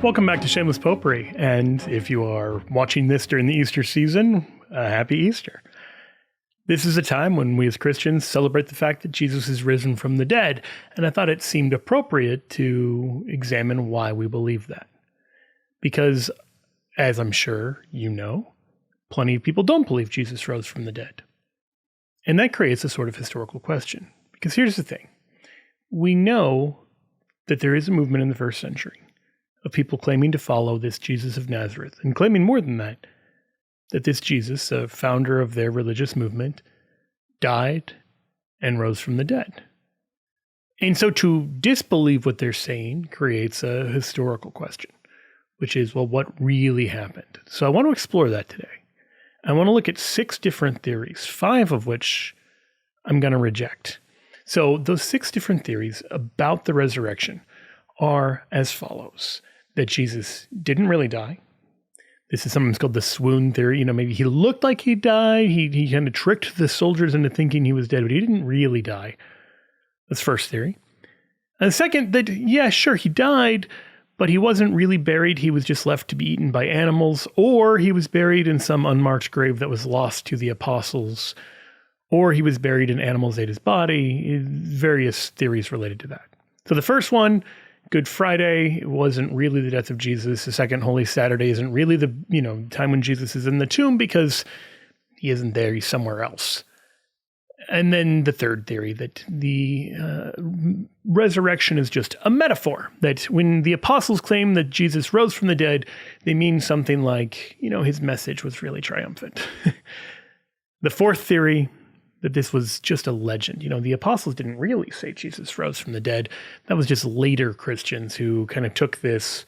Welcome back to Shameless Popery, and if you are watching this during the Easter season, happy Easter. This is a time when we as Christians celebrate the fact that Jesus is risen from the dead, and I thought it seemed appropriate to examine why we believe that. Because, as I'm sure you know, plenty of people don't believe Jesus rose from the dead. And that creates a sort of historical question. Because here's the thing. We know that there is a movement in the first century of people claiming to follow this Jesus of Nazareth, and claiming more than that this Jesus, a founder of their religious movement, died and rose from the dead. And so to disbelieve what they're saying creates a historical question, which is, well, what really happened? So I want to explore that today. I want to look at 6 different theories, 5 of which I'm going to reject. So those 6 different theories about the resurrection are as follows: that Jesus didn't really die. This is sometimes called the swoon theory. Maybe he looked like he died. He kind of tricked the soldiers into thinking he was dead, but he didn't really die. That's first theory. And the second, that, yeah, sure, he died, but he wasn't really buried. He was just left to be eaten by animals, or he was buried in some unmarked grave that was lost to the apostles, or he was buried and animals ate his body. Various theories related to that. So the first one, Good Friday, wasn't really the death of Jesus. The second Holy Saturday isn't really the time when Jesus is in the tomb, because he isn't there, he's somewhere else. And then the third theory, that the resurrection is just a metaphor, that when the apostles claim that Jesus rose from the dead, they mean something like, his message was really triumphant. The fourth theory, that this was just a legend. The apostles didn't really say Jesus rose from the dead. That was just later Christians who kind of took this,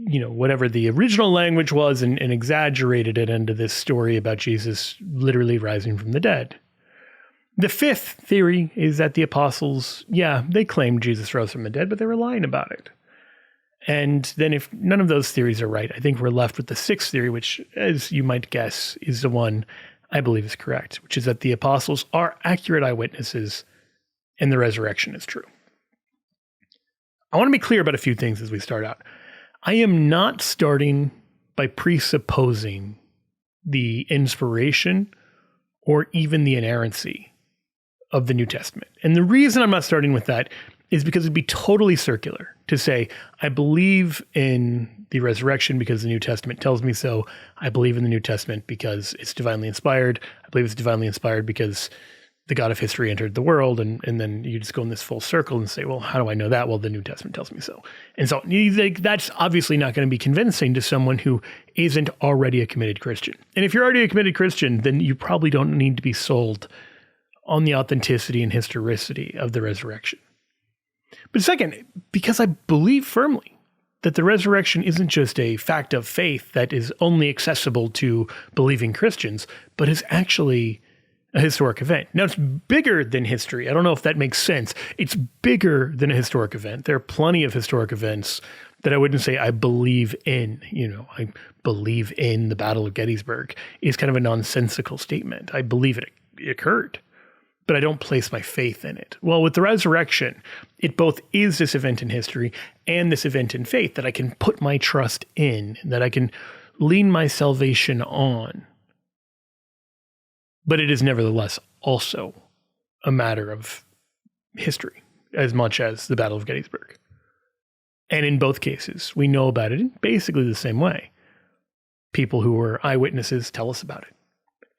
whatever the original language was, and exaggerated it into this story about Jesus literally rising from the dead. The fifth theory is that the apostles, they claimed Jesus rose from the dead, but they were lying about it. And then if none of those theories are right, I think we're left with the sixth theory, which, as you might guess, is the one I believe is correct, which is that the apostles are accurate eyewitnesses and the resurrection is true. I want to be clear about a few things as we start out. I am not starting by presupposing the inspiration or even the inerrancy of the New Testament. And the reason I'm not starting with that is because it'd be totally circular to say, I believe in the resurrection because the New Testament tells me so. I believe in the New Testament because it's divinely inspired. I believe it's divinely inspired because the God of history entered the world. And then you just go in this full circle and say, well, how do I know that? Well, the New Testament tells me so. And so that's obviously not going to be convincing to someone who isn't already a committed Christian. And if you're already a committed Christian, then you probably don't need to be sold on the authenticity and historicity of the resurrection. But second, because I believe firmly that the resurrection isn't just a fact of faith that is only accessible to believing Christians, but is actually a historic event. Now, it's bigger than history. I don't know if that makes sense. It's bigger than a historic event. There are plenty of historic events that I wouldn't say I believe in. I believe in the Battle of Gettysburg is kind of a nonsensical statement. I believe it occurred, but I don't place my faith in it. Well, with the resurrection, it both is this event in history and this event in faith that I can put my trust in, that I can lean my salvation on. But it is nevertheless also a matter of history as much as the Battle of Gettysburg. And in both cases, we know about it in basically the same way. People who were eyewitnesses tell us about it.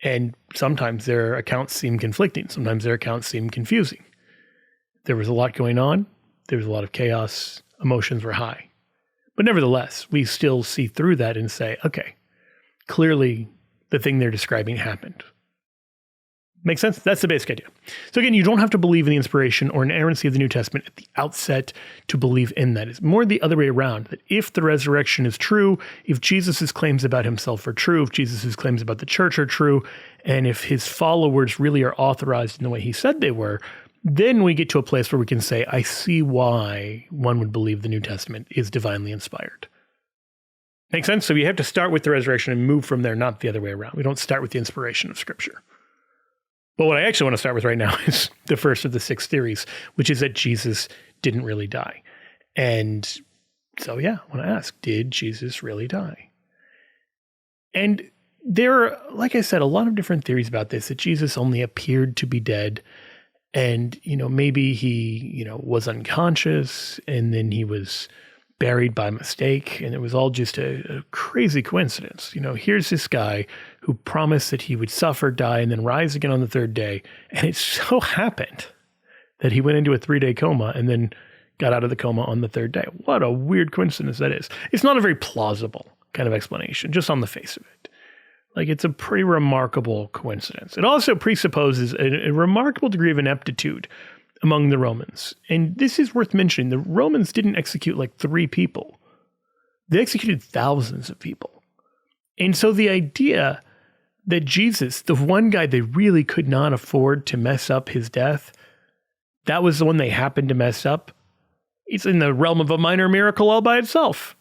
And sometimes their accounts seem conflicting. Sometimes their accounts seem confusing. There was a lot going on. There was a lot of chaos. Emotions were high. But nevertheless, we still see through that and say, okay, clearly the thing they're describing happened. Makes sense? That's the basic idea. So again, you don't have to believe in the inspiration or inerrancy of the New Testament at the outset to believe in that. It's more the other way around, that if the resurrection is true, if Jesus' claims about himself are true, if Jesus' claims about the church are true, and if his followers really are authorized in the way he said they were, then we get to a place where we can say, I see why one would believe the New Testament is divinely inspired. Make sense? So you have to start with the resurrection and move from there, not the other way around. We don't start with the inspiration of Scripture. But what I actually want to start with right now is the first of the 6 theories, which is that Jesus didn't really die. And So yeah, I want to ask, did Jesus really die? And there are, like I said, a lot of different theories about this, that Jesus only appeared to be dead. And, maybe he, was unconscious and then he was buried by mistake. And it was all just a crazy coincidence. Here's this guy who promised that he would suffer, die, and then rise again on the third day. And it so happened that he went into a 3-day coma and then got out of the coma on the third day. What a weird coincidence that is. It's not a very plausible kind of explanation, just on the face of it. Like, it's a pretty remarkable coincidence. It also presupposes a remarkable degree of ineptitude among the Romans. And this is worth mentioning. The Romans didn't execute like 3 people. They executed thousands of people. And so the idea that Jesus, the one guy they really could not afford to mess up his death, that was the one they happened to mess up, it's in the realm of a minor miracle all by itself.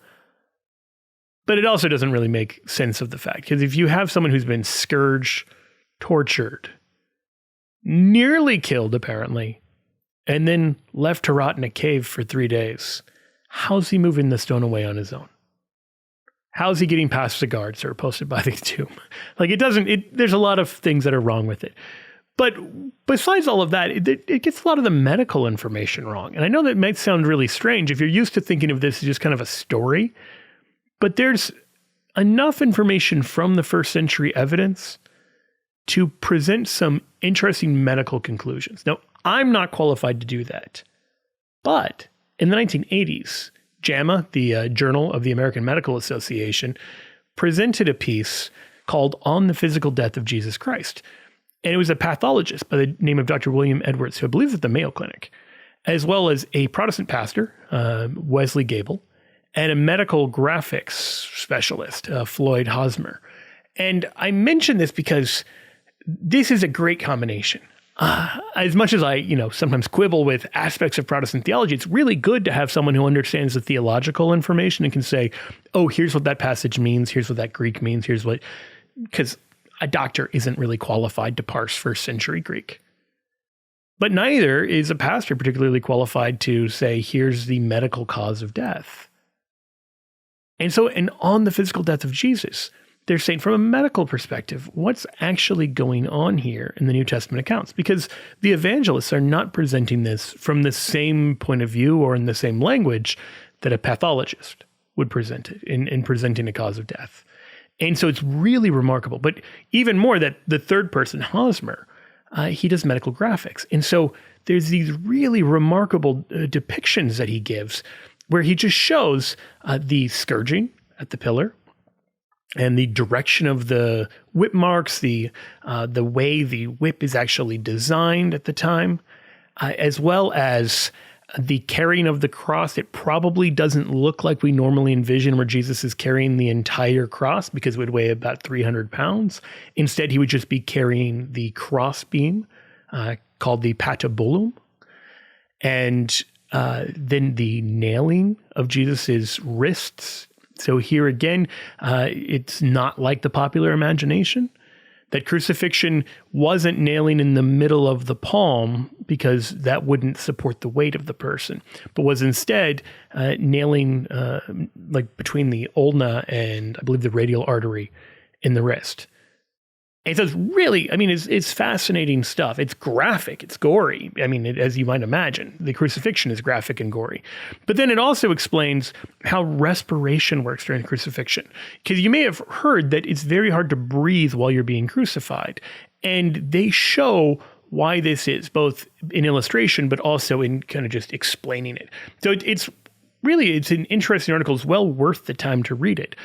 But it also doesn't really make sense of the fact, because if you have someone who's been scourged, tortured, nearly killed apparently, and then left to rot in a cave for 3 days, how's he moving the stone away on his own? How's he getting past the guards that are posted by the tomb? Like, there's a lot of things that are wrong with it. But besides all of that, it gets a lot of the medical information wrong. And I know that might sound really strange if you're used to thinking of this as just kind of a story. But there's enough information from the first century evidence to present some interesting medical conclusions. Now, I'm not qualified to do that. But in the 1980s, JAMA, the Journal of the American Medical Association, presented a piece called On the Physical Death of Jesus Christ. And it was a pathologist by the name of Dr. William Edwards, who I believe is at the Mayo Clinic, as well as a Protestant pastor, Wesley Gable, and a medical graphics specialist, Floyd Hosmer. And I mention this because this is a great combination. As much as I, sometimes quibble with aspects of Protestant theology, it's really good to have someone who understands the theological information and can say, oh, here's what that passage means, here's what that Greek means, because a doctor isn't really qualified to parse first century Greek. But neither is a pastor particularly qualified to say, here's the medical cause of death. And on the physical death of Jesus, they're saying from a medical perspective, what's actually going on here in the New Testament accounts? Because the evangelists are not presenting this from the same point of view or in the same language that a pathologist would present it in presenting a cause of death. And so it's really remarkable. But even more, that the third person, Hosmer, he does medical graphics. And so there's these really remarkable depictions that he gives where he just shows the scourging at the pillar and the direction of the whip marks, the way the whip is actually designed at the time, as well as the carrying of the cross. It probably doesn't look like we normally envision, where Jesus is carrying the entire cross, because it would weigh about 300 pounds. Instead, he would just be carrying the cross beam called the patibulum. And then the nailing of Jesus's wrists. So here again, it's not like the popular imagination. That crucifixion wasn't nailing in the middle of the palm, because that wouldn't support the weight of the person, but was instead nailing like between the ulna and I believe the radial artery in the wrist. And so it's really, it's fascinating stuff. It's graphic, it's gory. As you might imagine, the crucifixion is graphic and gory. But then it also explains how respiration works during the crucifixion. Because you may have heard that it's very hard to breathe while you're being crucified. And they show why this is, both in illustration, but also in kind of just explaining it. So it's an interesting article. It's well worth the time to read it.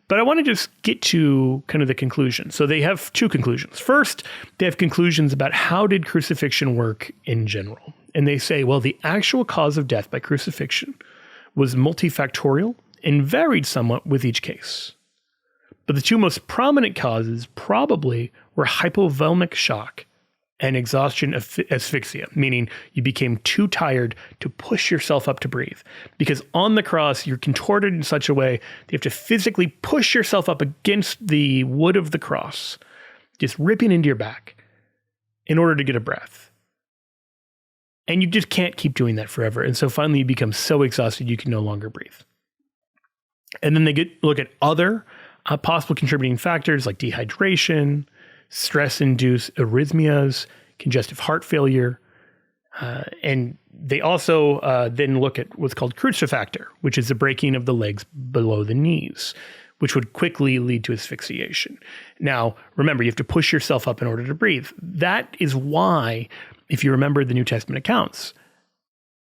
But I want to just get to kind of the conclusion. So they have 2 conclusions. First, they have conclusions about how did crucifixion work in general. And they say, well, the actual cause of death by crucifixion was multifactorial and varied somewhat with each case. But the 2 most prominent causes probably were hypovolemic shock and exhaustion asphyxia, meaning you became too tired to push yourself up to breathe. Because on the cross, you're contorted in such a way that you have to physically push yourself up against the wood of the cross, just ripping into your back in order to get a breath. And you just can't keep doing that forever. And so finally you become so exhausted you can no longer breathe. And then they look at other possible contributing factors like dehydration, stress-induced arrhythmias, congestive heart failure. And they also then look at what's called crucifactor, which is the breaking of the legs below the knees, which would quickly lead to asphyxiation. Now, remember, you have to push yourself up in order to breathe. That is why, if you remember the New Testament accounts,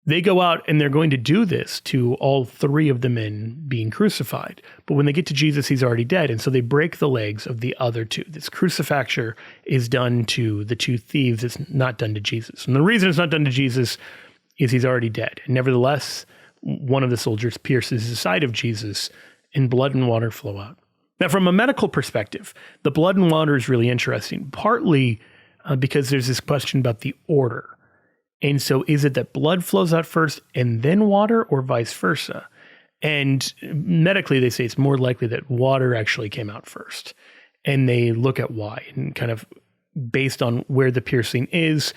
they go out and they're going to do this to all three of the men being crucified. But when they get to Jesus, he's already dead. And so they break the legs of the other two. This crucifacture is done to the two thieves. It's not done to Jesus. And the reason it's not done to Jesus is he's already dead. And nevertheless, one of the soldiers pierces the side of Jesus and blood and water flow out. Now, from a medical perspective, the blood and water is really interesting, partly because there's this question about the order. And so is it that blood flows out first and then water, or vice versa? And medically, they say it's more likely that water actually came out first. And they look at why, and kind of based on where the piercing is,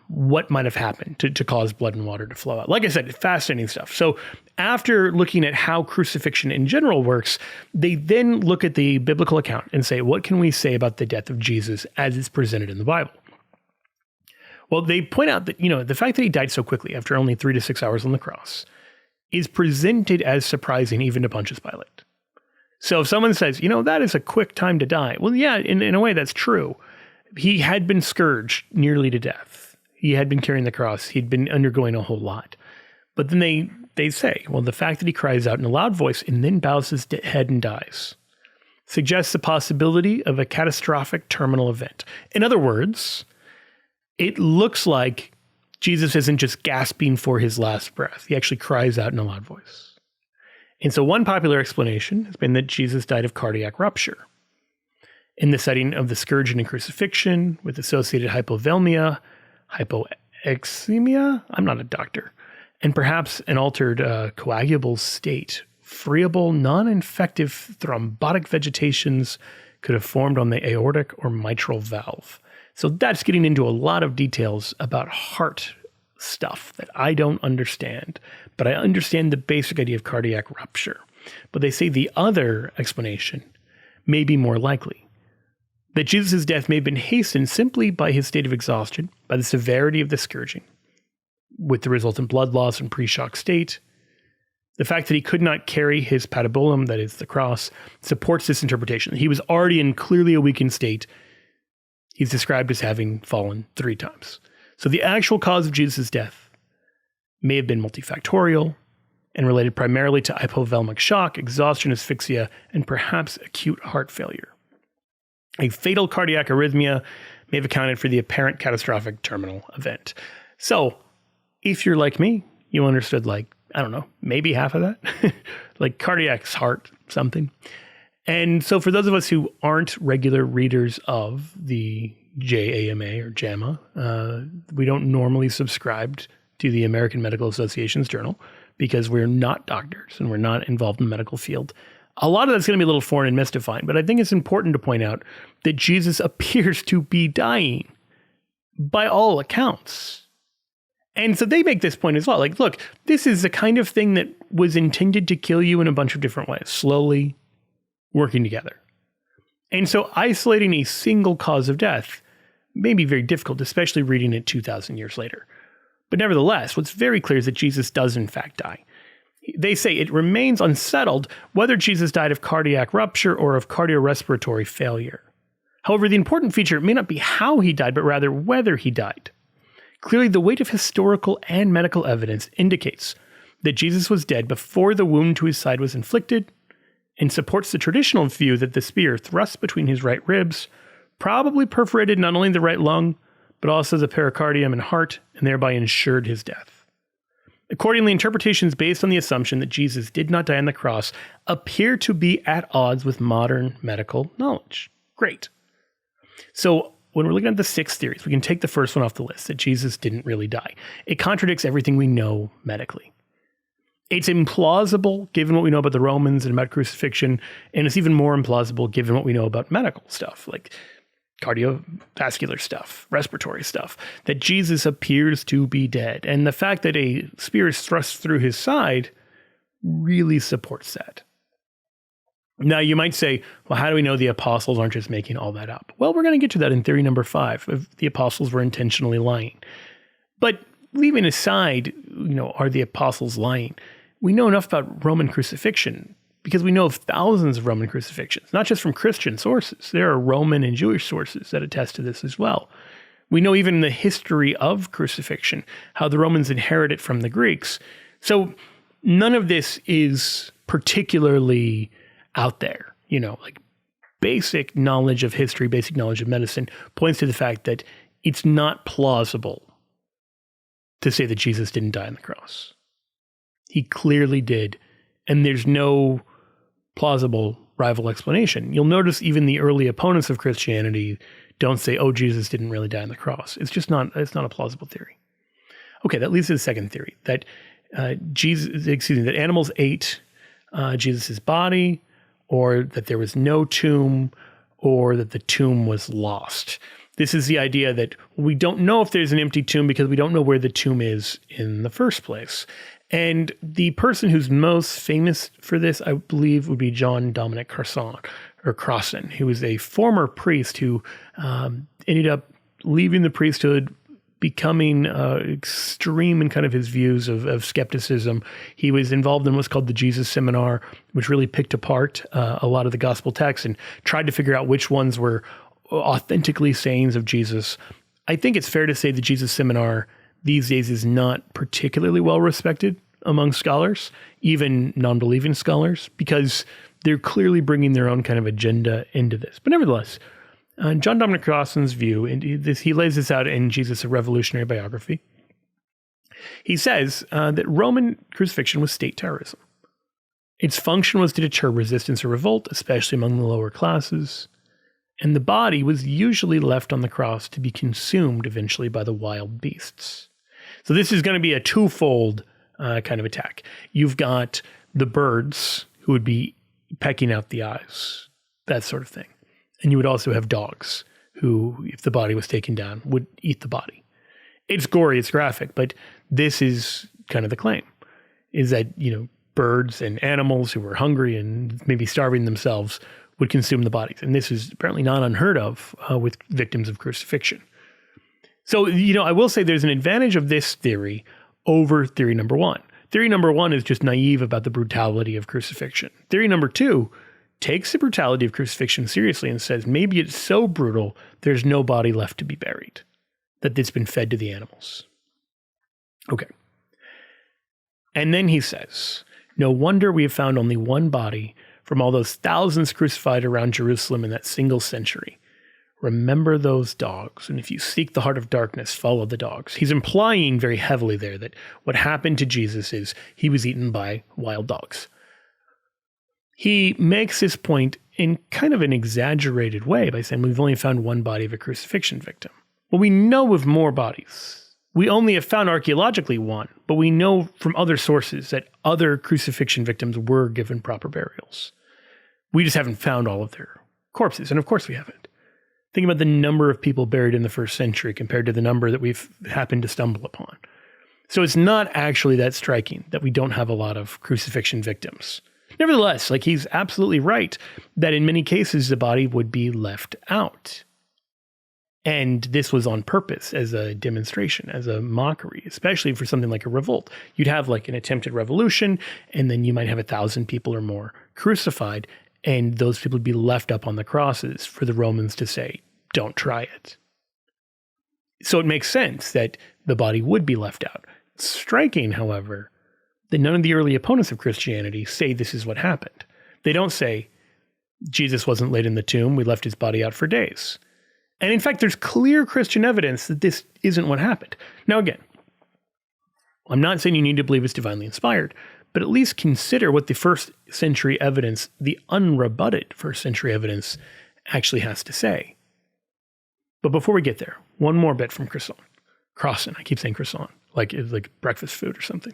what might have happened to cause blood and water to flow out. Like I said, fascinating stuff. So after looking at how crucifixion in general works, they then look at the biblical account and say, what can we say about the death of Jesus as it's presented in the Bible? Well, they point out that, the fact that he died so quickly after only 3 to 6 hours on the cross is presented as surprising even to Pontius Pilate. So if someone says, that is a quick time to die. Well, yeah, in a way that's true. He had been scourged nearly to death. He had been carrying the cross. He'd been undergoing a whole lot. But then they say, well, the fact that he cries out in a loud voice and then bows his head and dies suggests the possibility of a catastrophic terminal event. In other words, it looks like Jesus isn't just gasping for his last breath. He actually cries out in a loud voice. And so one popular explanation has been that Jesus died of cardiac rupture in the setting of the scourging and crucifixion with associated hypovolemia, hypoxemia, I'm not a doctor, and perhaps an altered coagulable state. Friable, non-infective thrombotic vegetations could have formed on the aortic or mitral valve. So that's getting into a lot of details about heart stuff that I don't understand, but I understand the basic idea of cardiac rupture. But they say the other explanation may be more likely, that Jesus' death may have been hastened simply by his state of exhaustion, by the severity of the scourging, with the resultant blood loss and pre-shock state. The fact that he could not carry his patibulum, that is the cross, supports this interpretation. He was already in clearly a weakened state. He's described as having fallen 3 times. So the actual cause of Jesus' death may have been multifactorial and related primarily to hypovolemic shock, exhaustion, asphyxia, and perhaps acute heart failure. A fatal cardiac arrhythmia may have accounted for the apparent catastrophic terminal event. So if you're like me, you understood maybe half of that, like cardiac's heart, something. And so for those of us who aren't regular readers of the JAMA or JAMA, we don't normally subscribe to the American Medical Association's journal because we're not doctors and we're not involved in the medical field. A lot of that's going to be a little foreign and mystifying, but I think it's important to point out that Jesus appears to be dying by all accounts. And so they make this point as well. Like, look, this is the kind of thing that was intended to kill you in a bunch of different ways, slowly working together. And so isolating a single cause of death may be very difficult, especially reading it 2,000 years later. But nevertheless, what's very clear is that Jesus does in fact die. They say it remains unsettled whether Jesus died of cardiac rupture or of cardiorespiratory failure. However, the important feature may not be how he died, but rather whether he died. Clearly, the weight of historical and medical evidence indicates that Jesus was dead before the wound to his side was inflicted, and supports the traditional view that the spear thrust between his right ribs probably perforated not only the right lung, but also the pericardium and heart, and thereby ensured his death. Accordingly, interpretations based on the assumption that Jesus did not die on the cross appear to be at odds with modern medical knowledge. Great. So when we're looking at the 6 theories, we can take the first one off the list, that Jesus didn't really die. It contradicts everything we know medically. It's implausible given what we know about the Romans and about crucifixion, and it's even more implausible given what we know about medical stuff, like cardiovascular stuff, respiratory stuff, that Jesus appears to be dead. And the fact that a spear is thrust through his side really supports that. Now, you might say, well, how do we know the apostles aren't just making all that up? Well, we're going to get to that in theory number 5, if the apostles were intentionally lying. But leaving aside, are the apostles lying? We know enough about Roman crucifixion because we know of thousands of Roman crucifixions, not just from Christian sources. There are Roman and Jewish sources that attest to this as well. We know even the history of crucifixion, how the Romans inherit it from the Greeks. So none of this is particularly out there, like basic knowledge of history, basic knowledge of medicine points to the fact that it's not plausible to say that Jesus didn't die on the cross. He clearly did. And there's no plausible rival explanation. You'll notice even the early opponents of Christianity don't say, oh, Jesus didn't really die on the cross. It's not a plausible theory. Okay, that leads to the second theory, that that animals ate Jesus' body, or that there was no tomb, or that the tomb was lost. This is the idea that we don't know if there's an empty tomb because we don't know where the tomb is in the first place. And the person who's most famous for this, I believe, would be John Dominic Crossan, who was a former priest who ended up leaving the priesthood, becoming extreme in kind of his views of skepticism. He was involved in what's called the Jesus Seminar, which really picked apart a lot of the gospel texts and tried to figure out which ones were authentically sayings of Jesus. I think it's fair to say the Jesus Seminar these days is not particularly well respected among scholars, even non-believing scholars, because they're clearly bringing their own kind of agenda into this. But nevertheless, John Dominic Crossan's view, and he lays this out in Jesus, a Revolutionary Biography. He says that Roman crucifixion was state terrorism. Its function was to deter resistance or revolt, especially among the lower classes. And the body was usually left on the cross to be consumed eventually by the wild beasts. So this is going to be a twofold kind of attack. You've got the birds who would be pecking out the eyes, that sort of thing. And you would also have dogs who, if the body was taken down, would eat the body. It's gory, it's graphic, but this is kind of the claim, is that, birds and animals who were hungry and maybe starving themselves would consume the bodies. And this is apparently not unheard of with victims of crucifixion. So, I will say there's an advantage of this theory over theory number 1. Theory number 1 is just naive about the brutality of crucifixion. Theory number 2 takes the brutality of crucifixion seriously and says maybe it's so brutal there's no body left to be buried, that it's been fed to the animals. Okay. And then he says, no wonder we have found only one body from all those thousands crucified around Jerusalem in that single century. Remember those dogs, and if you seek the heart of darkness, follow the dogs. He's implying very heavily there that what happened to Jesus is he was eaten by wild dogs. He makes this point in kind of an exaggerated way by saying we've only found one body of a crucifixion victim. Well, we know of more bodies. We only have found archaeologically one, but we know from other sources that other crucifixion victims were given proper burials. We just haven't found all of their corpses, and of course we haven't. Think about the number of people buried in the first century compared to the number that we've happened to stumble upon. So it's not actually that striking that we don't have a lot of crucifixion victims. Nevertheless, he's absolutely right that in many cases the body would be left out. And this was on purpose as a demonstration, as a mockery, especially for something like a revolt. You'd have an attempted revolution, and then you might have 1,000 people or more crucified, and those people would be left up on the crosses for the Romans to say, don't try it. So it makes sense that the body would be left out. It's striking, however, that none of the early opponents of Christianity say this is what happened. They don't say, Jesus wasn't laid in the tomb, we left his body out for days. And in fact, there's clear Christian evidence that this isn't what happened. Now again, I'm not saying you need to believe it's divinely inspired, but at least consider what the first century evidence, the unrebutted first century evidence, actually has to say. But before we get there, one more bit from Crossan. I keep saying croissant, like it's like breakfast food or something.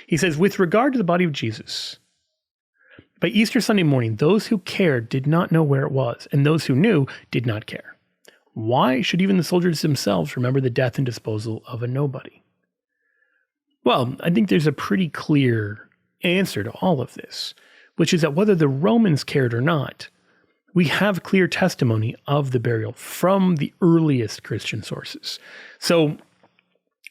He says, with regard to the body of Jesus, by Easter Sunday morning, those who cared did not know where it was, and those who knew did not care. Why should even the soldiers themselves remember the death and disposal of a nobody? Well, I think there's a pretty clear answer to all of this. which is that whether the Romans cared or not, we have clear testimony of the burial from the earliest Christian sources. So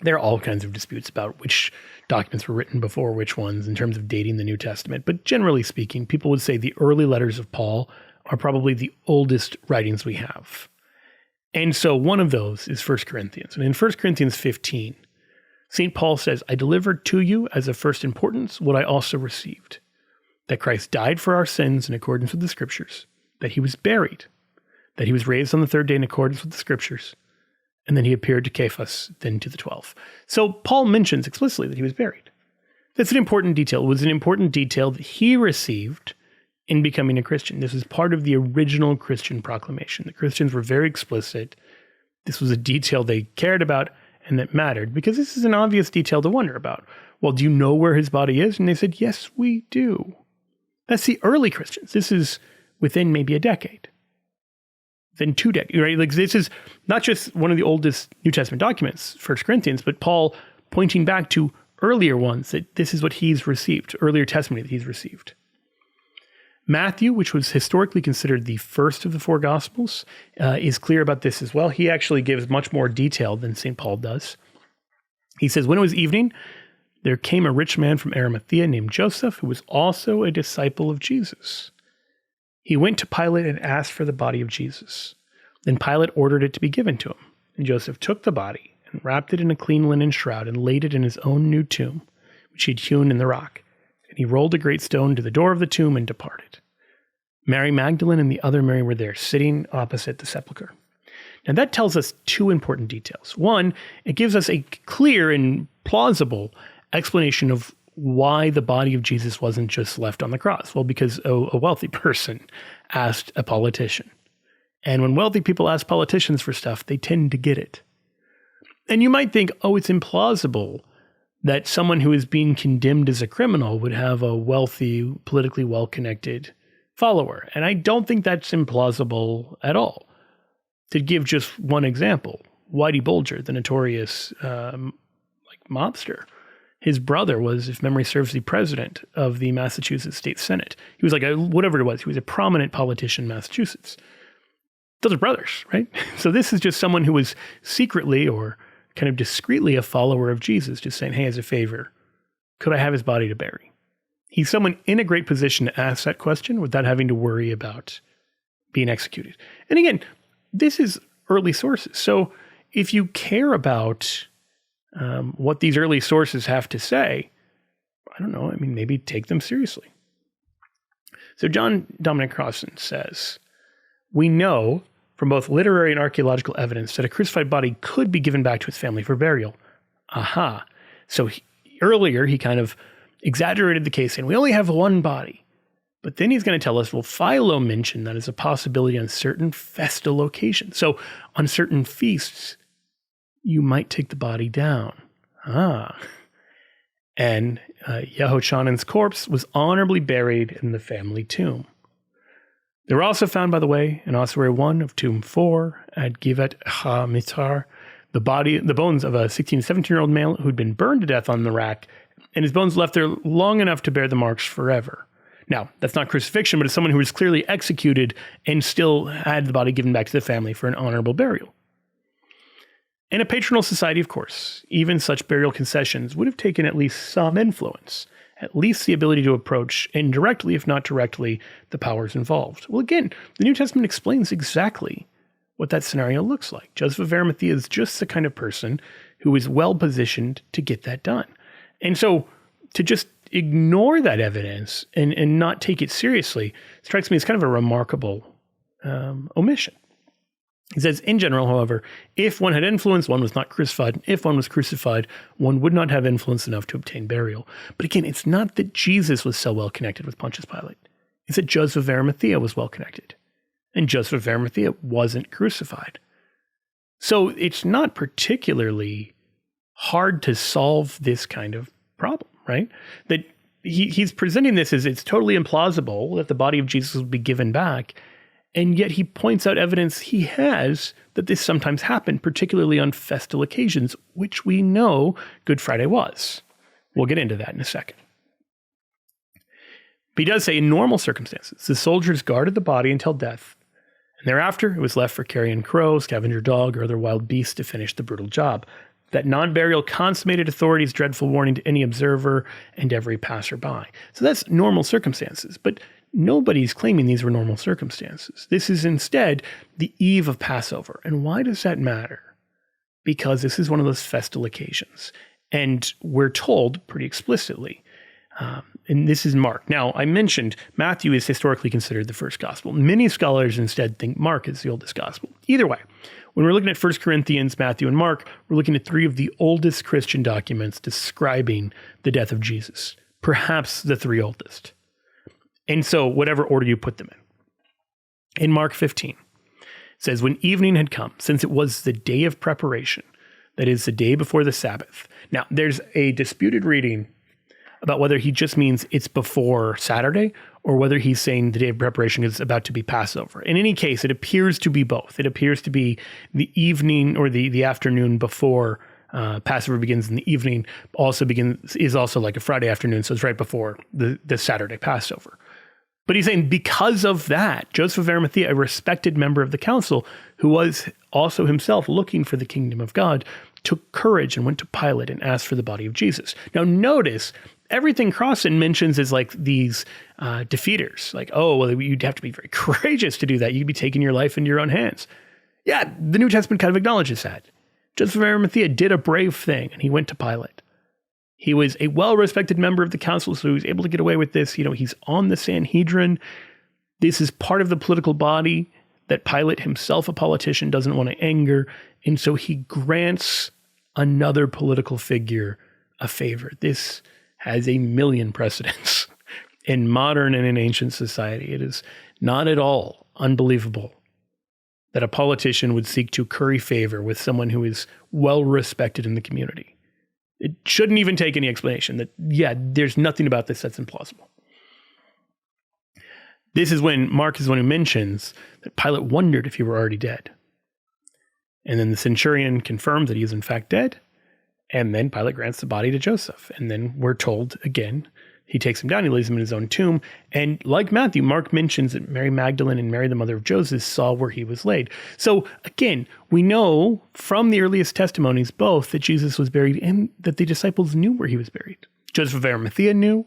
there are all kinds of disputes about which documents were written before which ones in terms of dating the New Testament. But generally speaking, people would say the early letters of Paul are probably the oldest writings we have. And so one of those is 1 Corinthians. And in 1 Corinthians 15, St. Paul says, I delivered to you as of first importance what I also received, that Christ died for our sins in accordance with the Scriptures, that he was buried, that he was raised on the third day in accordance with the Scriptures, and then he appeared to Cephas, then to the 12. So Paul mentions explicitly that he was buried. That's an important detail. It was an important detail that he received in becoming a Christian. This was part of the original Christian proclamation. The Christians were very explicit. This was a detail they cared about and that mattered, because this is an obvious detail to wonder about. Well, do you know where his body is? And they said, yes, we do. That's the early Christians. This is within maybe a decade. Then 2 decades, right? Like, this is not just one of the oldest New Testament documents, 1 Corinthians, but Paul pointing back to earlier ones that this is what he's received, earlier testimony that he's received. Matthew, which was historically considered the first of the 4 Gospels, is clear about this as well. He actually gives much more detail than St. Paul does. He says, when it was evening, there came a rich man from Arimathea named Joseph, who was also a disciple of Jesus. He went to Pilate and asked for the body of Jesus. Then Pilate ordered it to be given to him. And Joseph took the body and wrapped it in a clean linen shroud and laid it in his own new tomb, which he had hewn in the rock. And he rolled a great stone to the door of the tomb and departed. Mary Magdalene and the other Mary were there, sitting opposite the sepulchre. Now that tells us 2 important details. One, it gives us a clear and plausible explanation of why the body of Jesus wasn't just left on the cross. Well, because a wealthy person asked a politician. And when wealthy people ask politicians for stuff, they tend to get it. And you might think, oh, it's implausible that someone who is being condemned as a criminal would have a wealthy, politically well-connected follower. And I don't think that's implausible at all. To give just one example, Whitey Bulger, the notorious mobster, his brother was, if memory serves, the president of the Massachusetts State Senate. He was whatever it was, he was a prominent politician in Massachusetts. Those are brothers, right? So this is just someone who was secretly or kind of discreetly a follower of Jesus, just saying, hey, as a favor, could I have his body to bury? He's someone in a great position to ask that question without having to worry about being executed. And again, this is early sources. So if you care about what these early sources have to say, I don't know, maybe take them seriously. So John Dominic Crossan says, we know from both literary and archaeological evidence that a crucified body could be given back to its family for burial. Aha. So earlier he kind of exaggerated the case, saying we only have one body. But then he's going to tell us, well, Philo mentioned that as a possibility on certain festal occasions. So on certain feasts, you might take the body down. And Yehochanan's corpse was honorably buried in the family tomb. They were also found, by the way, in Ossuary 1 of Tomb 4 at Givat HaMitzar, the bones of a 16 to 17-year-old male who'd been burned to death on the rack, and his bones left there long enough to bear the marks forever. Now, that's not crucifixion, but it's someone who was clearly executed and still had the body given back to the family for an honorable burial. In a patronal society, of course, even such burial concessions would have taken at least some influence, at least the ability to approach indirectly, if not directly, the powers involved. Well, again, the New Testament explains exactly what that scenario looks like. Joseph of Arimathea is just the kind of person who is well positioned to get that done. And so to just ignore that evidence and not take it seriously strikes me as kind of a remarkable omission. He says, in general, however, if one had influence, one was not crucified. If one was crucified, one would not have influence enough to obtain burial. But again, it's not that Jesus was so well connected with Pontius Pilate. It's that Joseph of Arimathea was well connected. And Joseph of Arimathea wasn't crucified. So it's not particularly hard to solve this kind of problem, right? That he's presenting this as it's totally implausible that the body of Jesus would be given back. And yet he points out evidence he has that this sometimes happened, particularly on festal occasions, which we know Good Friday was. We'll get into that in a second. But he does say in normal circumstances, the soldiers guarded the body until death, and thereafter it was left for carrion crow, scavenger dog, or other wild beasts to finish the brutal job. That non-burial consummated authority's dreadful warning to any observer and every passerby. So that's normal circumstances, but nobody's claiming these were normal circumstances. This is instead the eve of Passover. And why does that matter? Because this is one of those festal occasions. And we're told pretty explicitly, and this is Mark. Now, I mentioned Matthew is historically considered the first gospel. Many scholars instead think Mark is the oldest gospel. Either way, when we're looking at 1 Corinthians, Matthew, and Mark, we're looking at three of the oldest Christian documents describing the death of Jesus, perhaps the three oldest. And so whatever order you put them in Mark 15, it says, when evening had come, since it was the day of preparation, that is the day before the Sabbath. Now, there's a disputed reading about whether he just means it's before Saturday or whether he's saying the day of preparation is about to be Passover. In any case, it appears to be both. It appears to be the evening or the afternoon before Passover begins, in the evening is also like a Friday afternoon, so it's right before the Saturday Passover. But he's saying because of that, Joseph of Arimathea, a respected member of the council, who was also himself looking for the kingdom of God, took courage and went to Pilate and asked for the body of Jesus. Now notice, everything Crossan mentions is like these defeaters. Like, oh, well, you'd have to be very courageous to do that. You'd be taking your life into your own hands. Yeah, the New Testament kind of acknowledges that. Joseph of Arimathea did a brave thing, and he went to Pilate. He was a well-respected member of the council, so he was able to get away with this. You know, he's on the Sanhedrin. This is part of the political body that Pilate himself, a politician, doesn't want to anger. And so he grants another political figure a favor. This has a million precedents in modern and in ancient society. It is not at all unbelievable that a politician would seek to curry favor with someone who is well-respected in the community. It shouldn't even take any explanation that, yeah, there's nothing about this that's implausible. This is when Mark is the one who mentions that Pilate wondered if he were already dead. And then the centurion confirmed that he is in fact dead. And then Pilate grants the body to Joseph. And then we're told again, he takes him down, he lays him in his own tomb. And like Matthew, Mark mentions that Mary Magdalene and Mary, the mother of Joseph, saw where he was laid. So again, we know from the earliest testimonies both that Jesus was buried and that the disciples knew where he was buried. Joseph of Arimathea knew,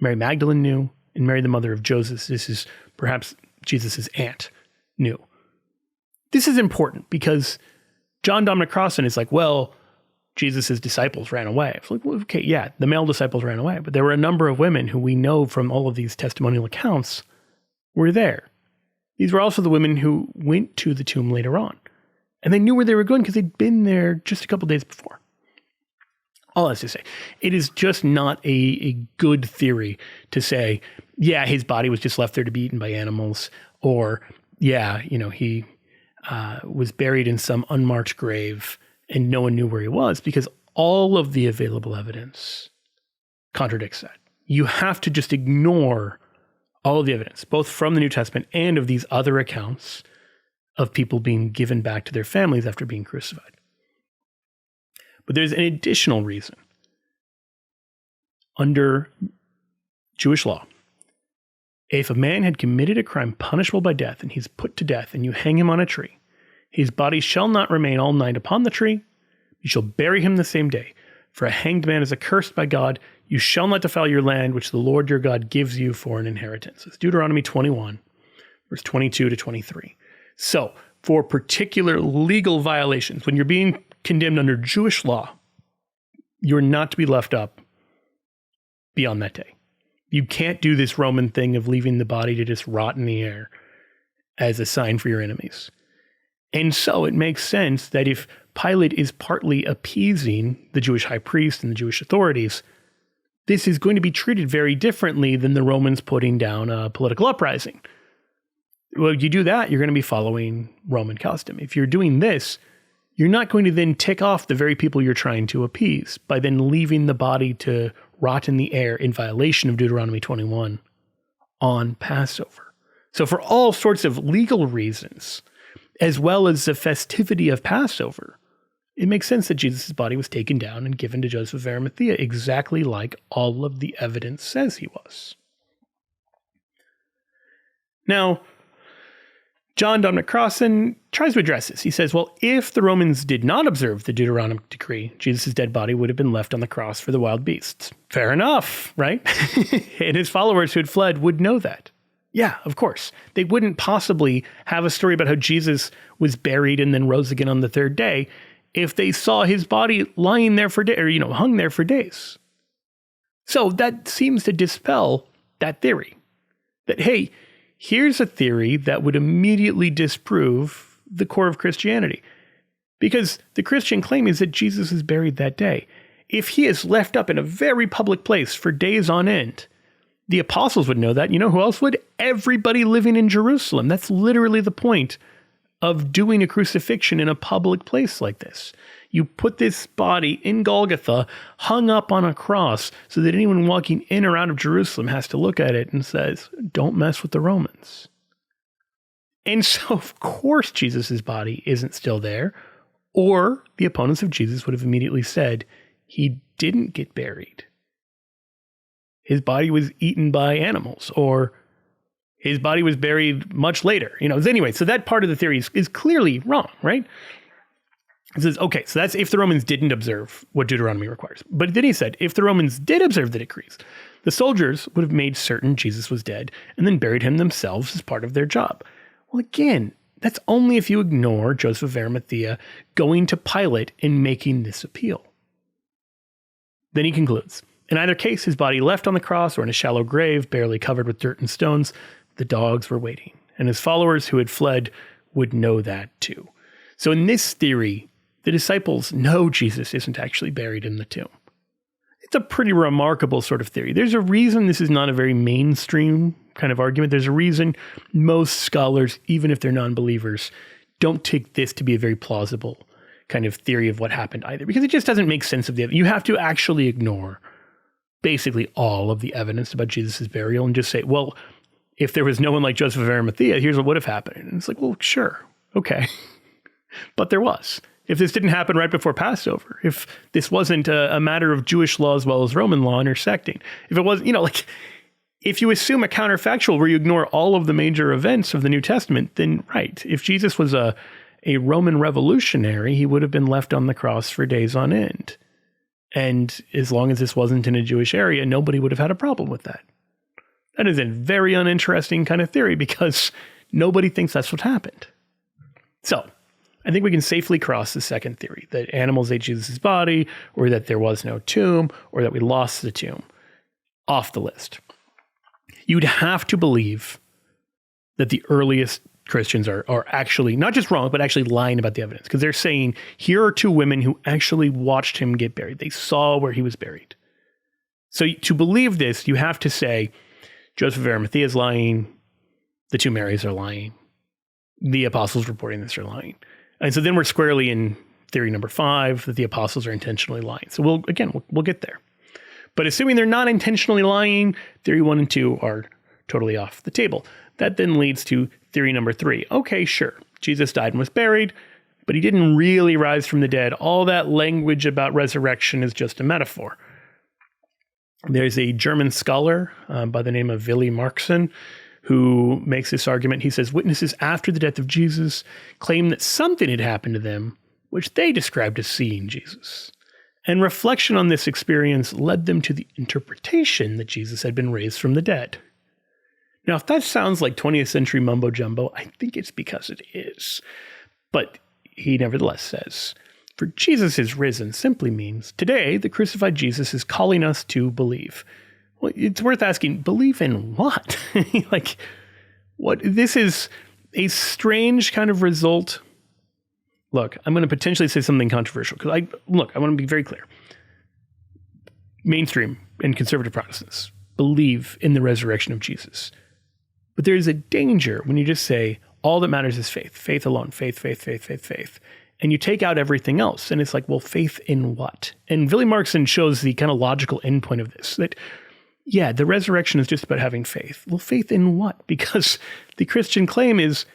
Mary Magdalene knew, and Mary, the mother of Joseph, this is perhaps Jesus' aunt, knew. This is important because John Dominic Crossan is like, well, Jesus' disciples ran away. It's like, well, okay, yeah, the male disciples ran away, but there were a number of women who we know from all of these testimonial accounts were there. These were also the women who went to the tomb later on, and they knew where they were going because they'd been there just a couple days before. All that's to say, it is just not a good theory to say, yeah, his body was just left there to be eaten by animals, or yeah, you know, he was buried in some unmarked grave and no one knew where he was, because all of the available evidence contradicts that. You have to just ignore all of the evidence, both from the New Testament and of these other accounts of people being given back to their families after being crucified. But there's an additional reason. Under Jewish law, if a man had committed a crime punishable by death and he's put to death and you hang him on a tree, his body shall not remain all night upon the tree. You shall bury him the same day. For a hanged man is accursed by God. You shall not defile your land, which the Lord your God gives you for an inheritance. It's Deuteronomy 21, verse 22 to 23. So, for particular legal violations, when you're being condemned under Jewish law, you're not to be left up beyond that day. You can't do this Roman thing of leaving the body to just rot in the air as a sign for your enemies. And so it makes sense that if Pilate is partly appeasing the Jewish high priest and the Jewish authorities, this is going to be treated very differently than the Romans putting down a political uprising. Well, you do that, you're going to be following Roman custom. If you're doing this, you're not going to then tick off the very people you're trying to appease by then leaving the body to rot in the air in violation of Deuteronomy 21 on Passover. So for all sorts of legal reasons, as well as the festivity of Passover, it makes sense that Jesus' body was taken down and given to Joseph of Arimathea, exactly like all of the evidence says he was. Now, John Dominic Crossan tries to address this. He says, well, if the Romans did not observe the Deuteronomic decree, Jesus' dead body would have been left on the cross for the wild beasts. Fair enough, right? And his followers who had fled would know that. Yeah, of course. They wouldn't possibly have a story about how Jesus was buried and then rose again on the third day if they saw his body lying there for days, or, hung there for days. So that seems to dispel that theory. That, hey, here's a theory that would immediately disprove the core of Christianity. Because the Christian claim is that Jesus is buried that day. If he is left up in a very public place for days on end, the apostles would know that. You know who else would? Everybody living in Jerusalem. That's literally the point of doing a crucifixion in a public place like this. You put this body in Golgotha, hung up on a cross, so that anyone walking in or out of Jerusalem has to look at it and says, don't mess with the Romans. And so, of course, Jesus' body isn't still there, or the opponents of Jesus would have immediately said he didn't get buried. His body was eaten by animals, or his body was buried much later. Anyway, so that part of the theory is clearly wrong, right? It says, okay, so that's if the Romans didn't observe what Deuteronomy requires. But then he said, if the Romans did observe the decrees, the soldiers would have made certain Jesus was dead and then buried him themselves as part of their job. Well, again, that's only if you ignore Joseph of Arimathea going to Pilate and making this appeal. Then he concludes, in either case, his body left on the cross or in a shallow grave, barely covered with dirt and stones, the dogs were waiting, and his followers who had fled would know that too. So in this theory, the disciples know Jesus isn't actually buried in the tomb. It's a pretty remarkable sort of theory. There's a reason this is not a very mainstream kind of argument. There's a reason most scholars, even if they're non-believers, don't take this to be a very plausible kind of theory of what happened either, because it just doesn't make sense of the other. You have to actually ignore basically all of the evidence about Jesus' burial and just say, well, if there was no one like Joseph of Arimathea, here's what would have happened. And it's like, well, sure, okay. But there was. If this didn't happen right before Passover, if this wasn't a matter of Jewish law as well as Roman law intersecting, if it was, if you assume a counterfactual where you ignore all of the major events of the New Testament, then right. If Jesus was a Roman revolutionary, he would have been left on the cross for days on end. And as long as this wasn't in a Jewish area, nobody would have had a problem with that. That is a very uninteresting kind of theory because nobody thinks that's what happened. So I think we can safely cross the second theory, that animals ate Jesus' body, or that there was no tomb, or that we lost the tomb, off the list. You'd have to believe that the earliest Christians are actually not just wrong, but actually lying about the evidence, because they're saying, here are two women who actually watched him get buried. They saw where he was buried. So to believe this, you have to say, Joseph of Arimathea is lying, the two Marys are lying, the apostles reporting this are lying. And so then we're squarely in theory number 5, that the apostles are intentionally lying. So we'll get there. But assuming they're not intentionally lying, theory 1 and 2 are totally off the table. That then leads to theory number 3. Okay, sure. Jesus died and was buried, but he didn't really rise from the dead. All that language about resurrection is just a metaphor. There's a German scholar by the name of Willi Marxsen who makes this argument. He says, witnesses after the death of Jesus claim that something had happened to them, which they described as seeing Jesus. And reflection on this experience led them to the interpretation that Jesus had been raised from the dead. Now, if that sounds like 20th century mumbo jumbo, I think it's because it is. But he nevertheless says, for Jesus is risen simply means today the crucified Jesus is calling us to believe. Well, it's worth asking, believe in what? Like, what? This is a strange kind of result. Look, I'm going to potentially say something controversial because I want to be very clear. Mainstream and conservative Protestants believe in the resurrection of Jesus. But there's a danger when you just say all that matters is faith, faith alone, faith, faith, faith, faith, faith. And you take out everything else. And it's like, well, faith in what? And Willi Marxsen shows the kind of logical endpoint of this, that yeah, the resurrection is just about having faith. Well, faith in what? Because the Christian claim is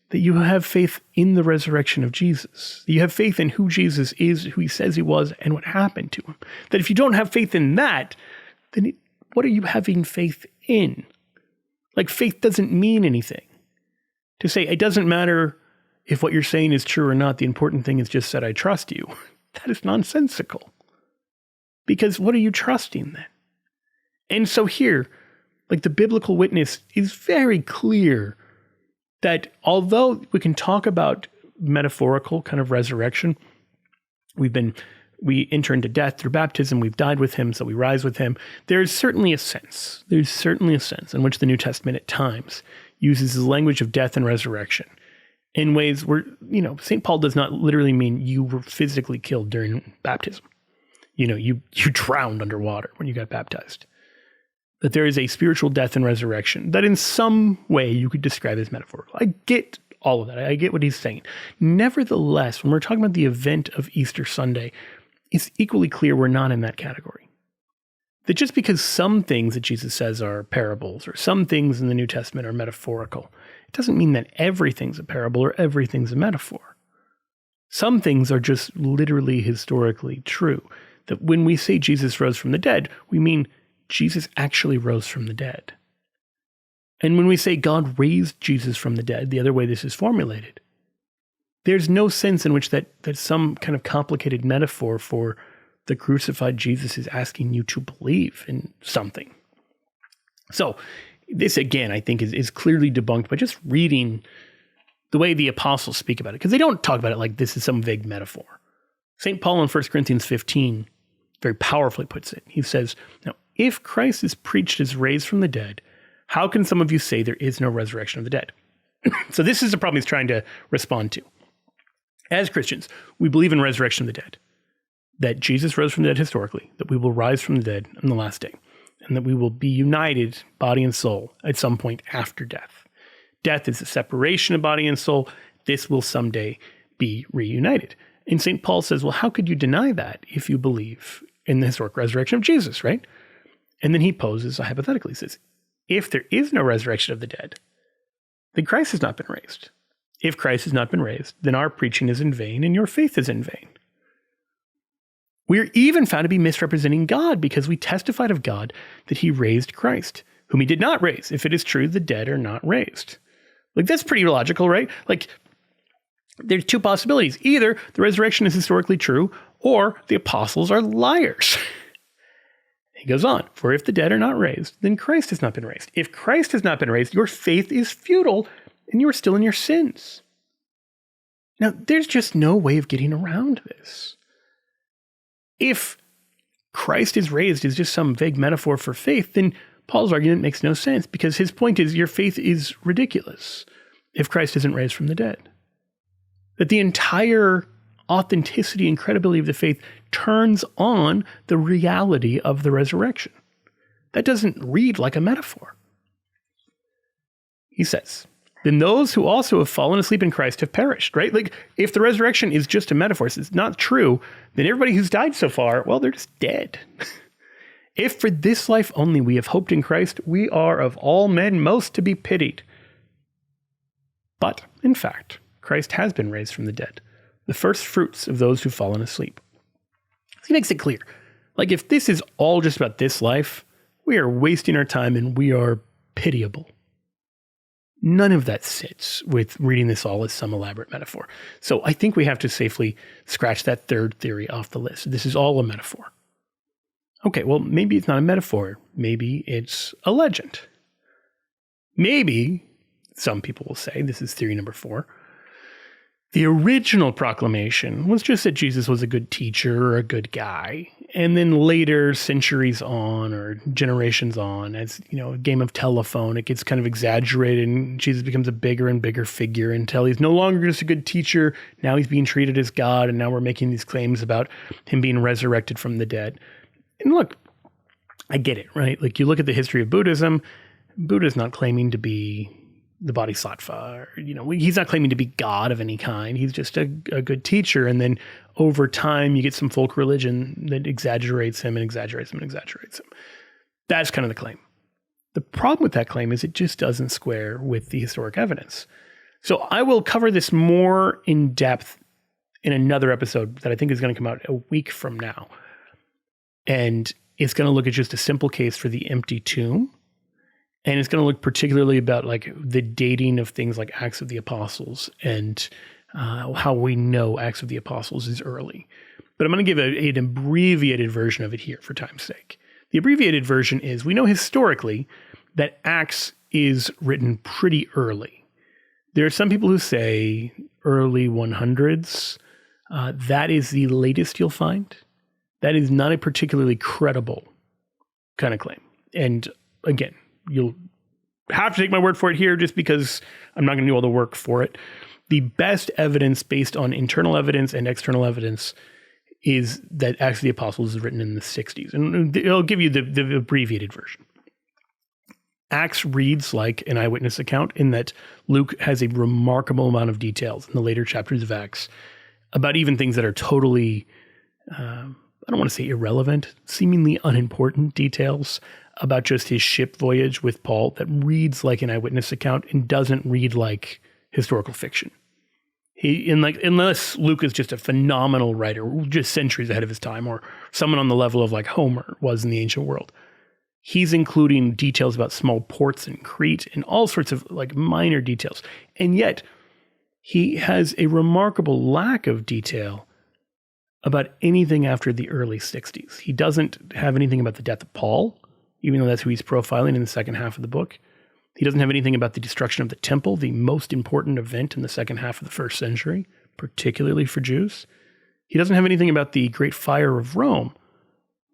that you have faith in the resurrection of Jesus. You have faith in who Jesus is, who he says he was, and what happened to him. That if you don't have faith in that, then what are you having faith in? Like faith doesn't mean anything. To say it doesn't matter if what you're saying is true or not, the important thing is just that I trust you. That is nonsensical. Because what are you trusting then? And so here, like the biblical witness is very clear that although we can talk about metaphorical kind of resurrection, we enter into death through baptism, we've died with him, so we rise with him. There's certainly a sense in which the New Testament at times uses the language of death and resurrection in ways where, St. Paul does not literally mean you were physically killed during baptism. You drowned underwater when you got baptized. That there is a spiritual death and resurrection that in some way you could describe as metaphorical. I get all of that. I get what he's saying. Nevertheless, when we're talking about the event of Easter Sunday, it's equally clear we're not in that category. That just because some things that Jesus says are parables or some things in the New Testament are metaphorical, it doesn't mean that everything's a parable or everything's a metaphor. Some things are just literally historically true. That when we say Jesus rose from the dead, we mean Jesus actually rose from the dead. And when we say God raised Jesus from the dead, the other way this is formulated, there's no sense in which that some kind of complicated metaphor for the crucified Jesus is asking you to believe in something. So this, again, I think is clearly debunked by just reading the way the apostles speak about it, because they don't talk about it like this is some vague metaphor. St. Paul in 1 Corinthians 15 very powerfully puts it. He says, now, if Christ is preached as raised from the dead, how can some of you say there is no resurrection of the dead? So this is the problem he's trying to respond to. As Christians, we believe in resurrection of the dead, that Jesus rose from the dead historically, that we will rise from the dead on the last day, and that we will be united, body and soul, at some point after death. Death is the separation of body and soul. This will someday be reunited. And St. Paul says, well, how could you deny that if you believe in the historic resurrection of Jesus, right? And then he poses a hypothetical. He says, if there is no resurrection of the dead, then Christ has not been raised. If Christ has not been raised, then our preaching is in vain and your faith is in vain. We are even found to be misrepresenting God because we testified of God that he raised Christ, whom he did not raise, if it is true the dead are not raised. Like, that's pretty logical, right? Like, there's two possibilities. Either the resurrection is historically true, or the apostles are liars. He goes on, for if the dead are not raised, then Christ has not been raised. If Christ has not been raised, your faith is futile and you are still in your sins. Now, there's just no way of getting around this. If Christ is raised is just some vague metaphor for faith, then Paul's argument makes no sense because his point is your faith is ridiculous if Christ isn't raised from the dead. That the entire authenticity and credibility of the faith turns on the reality of the resurrection. That doesn't read like a metaphor. He says, then those who also have fallen asleep in Christ have perished, right? Like, if the resurrection is just a metaphor, it's not true, then everybody who's died so far, well, they're just dead. If for this life only we have hoped in Christ, we are of all men most to be pitied. But, in fact, Christ has been raised from the dead, the first fruits of those who've fallen asleep. So he makes it clear. Like, if this is all just about this life, we are wasting our time and we are pitiable. None of that sits with reading this all as some elaborate metaphor. So I think we have to safely scratch that third theory off the list. This is all a metaphor. Okay, well, maybe it's not a metaphor. Maybe it's a legend. Maybe, some people will say, this is theory number 4, the original proclamation was just that Jesus was a good teacher or a good guy. And then later, centuries on or generations on, as a game of telephone, it gets kind of exaggerated and Jesus becomes a bigger and bigger figure until he's no longer just a good teacher. Now he's being treated as God. And now we're making these claims about him being resurrected from the dead. And look, I get it, right? Like, you look at the history of Buddhism, Buddha's not claiming to be the Bodhisattva, he's not claiming to be God of any kind. He's just a good teacher. And then over time, you get some folk religion that exaggerates him and exaggerates him and exaggerates him. That's kind of the claim. The problem with that claim is it just doesn't square with the historic evidence. So I will cover this more in depth in another episode that I think is going to come out a week from now. And it's going to look at just a simple case for the empty tomb And it's going to look particularly about like the dating of things like Acts of the Apostles and how we know Acts of the Apostles is early. But I'm going to give an abbreviated version of it here for time's sake. The abbreviated version is, we know historically that Acts is written pretty early. There are some people who say early 100s. That is the latest you'll find. That is not a particularly credible kind of claim. And again, you'll have to take my word for it here just because I'm not going to do all the work for it. The best evidence based on internal evidence and external evidence is that Acts of the Apostles is written in the 60s. And I'll give you the abbreviated version. Acts reads like an eyewitness account in that Luke has a remarkable amount of details in the later chapters of Acts about even things that are totally, I don't want to say irrelevant, seemingly unimportant details about just his ship voyage with Paul that reads like an eyewitness account and doesn't read like historical fiction. Unless Luke is just a phenomenal writer, just centuries ahead of his time, or someone on the level of like Homer was in the ancient world. He's including details about small ports in Crete and all sorts of like minor details. And yet he has a remarkable lack of detail about anything after the early 60s. He doesn't have anything about the death of Paul, even though that's who he's profiling in the second half of the book. He doesn't have anything about the destruction of the temple, the most important event in the second half of the first century, particularly for Jews. He doesn't have anything about the Great Fire of Rome,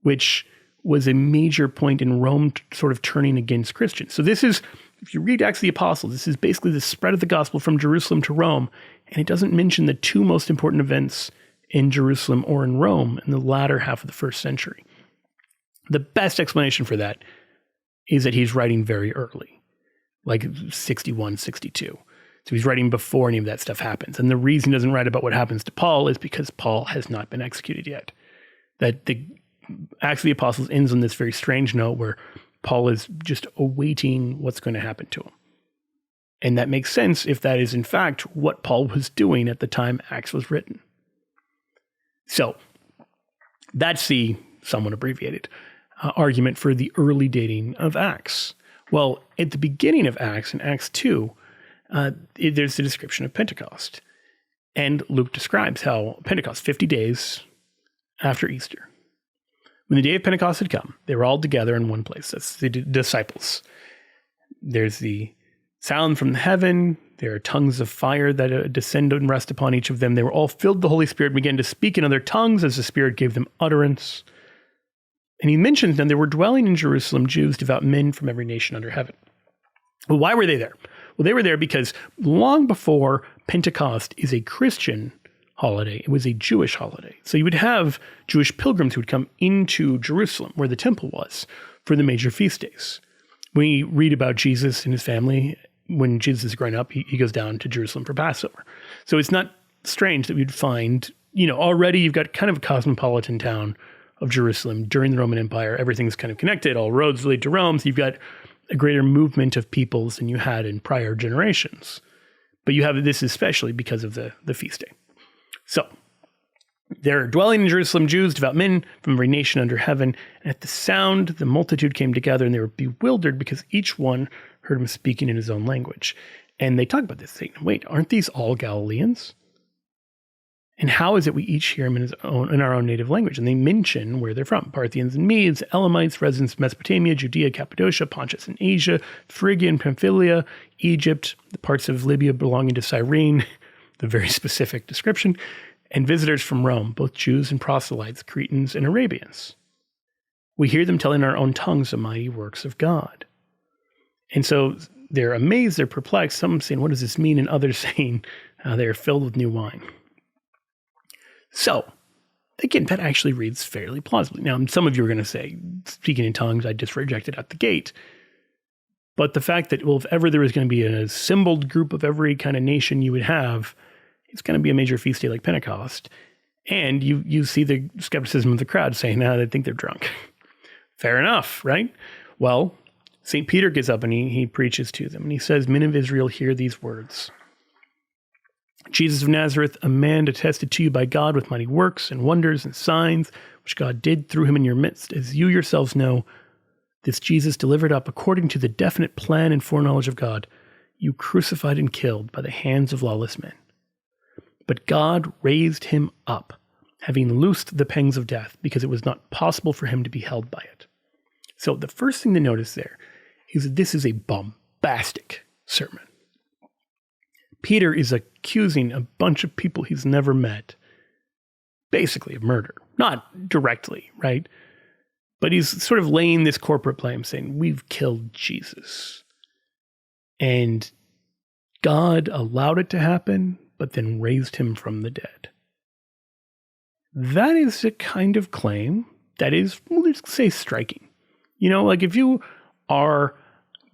which was a major point in Rome sort of turning against Christians. So this is, if you read Acts of the Apostles, this is basically the spread of the gospel from Jerusalem to Rome, and it doesn't mention the two most important events in Jerusalem or in Rome in the latter half of the first century. The best explanation for that is that he's writing very early, like 61, 62. So he's writing before any of that stuff happens. And the reason he doesn't write about what happens to Paul is because Paul has not been executed yet. That the Acts of the Apostles ends on this very strange note where Paul is just awaiting what's going to happen to him. And that makes sense if that is in fact what Paul was doing at the time Acts was written. So that's the somewhat abbreviated argument for the early dating of Acts. Well, at the beginning of Acts, in Acts 2, there's the description of Pentecost. And Luke describes how Pentecost, 50 days after Easter. When the day of Pentecost had come, they were all together in one place. That's the disciples. There's the sound from heaven. There are tongues of fire that descend and rest upon each of them. They were all filled with the Holy Spirit and began to speak in other tongues as the Spirit gave them utterance. And he mentions that there were dwelling in Jerusalem Jews, devout men from every nation under heaven. Well, why were they there? Well, they were there because long before Pentecost is a Christian holiday, it was a Jewish holiday. So you would have Jewish pilgrims who would come into Jerusalem, where the temple was, for the major feast days. We read about Jesus and his family. When Jesus is growing up, he goes down to Jerusalem for Passover. So it's not strange that we'd find, already you've got kind of a cosmopolitan town of Jerusalem during the Roman Empire. Everything's kind of connected. All roads lead to Rome. So you've got a greater movement of peoples than you had in prior generations. But you have this especially because of the feast day. So there are dwelling in Jerusalem Jews, devout men from every nation under heaven. And at the sound, the multitude came together, and they were bewildered because each one heard him speaking in his own language. And they talk about this, saying, wait, aren't these all Galileans? And how is it we each hear him in our own native language? And they mention where they're from: Parthians and Medes, Elamites, residents of Mesopotamia, Judea, Cappadocia, Pontus and Asia, Phrygia and Pamphylia, Egypt, the parts of Libya belonging to Cyrene, the very specific description, and visitors from Rome, both Jews and proselytes, Cretans and Arabians. We hear them telling in our own tongues the mighty works of God. And so they're amazed, they're perplexed, some saying, what does this mean? And others saying, they are filled with new wine. So, again, that actually reads fairly plausibly. Now, some of you are going to say, speaking in tongues, I just rejected at the gate. But the fact that, well, if ever there was going to be an assembled group of every kind of nation you would have, it's going to be a major feast day like Pentecost. And you see the skepticism of the crowd saying, they think they're drunk. Fair enough, right? Well, St. Peter gets up and he preaches to them. And he says, men of Israel, hear these words. Jesus of Nazareth, a man attested to you by God with mighty works and wonders and signs, which God did through him in your midst, as you yourselves know, This Jesus delivered up according to the definite plan and foreknowledge of God, you crucified and killed by the hands of lawless men. But God raised him up, having loosed the pangs of death, because it was not possible for him to be held by it. So the first thing to notice there is that this is a bombastic sermon. Peter is accusing a bunch of people he's never met, basically of murder. Not directly, right? But he's sort of laying this corporate blame, saying, we've killed Jesus. And God allowed it to happen, but then raised him from the dead. That is a kind of claim that is, let's say, striking. You know, like if you are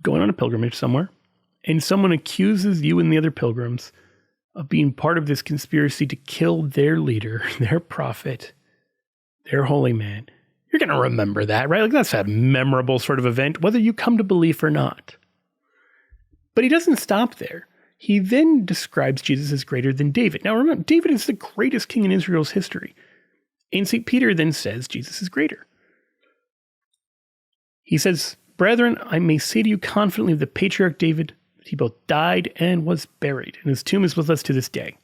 going on a pilgrimage somewhere and someone accuses you and the other pilgrims of being part of this conspiracy to kill their leader, their prophet, their holy man, you're going to remember that, right? Like that's a memorable sort of event, whether you come to belief or not. But he doesn't stop there. He then describes Jesus as greater than David. Now remember, David is the greatest king in Israel's history. And St. Peter then says Jesus is greater. He says, brethren, I may say to you confidently of the patriarch David, that he both died and was buried, and his tomb is with us to this day.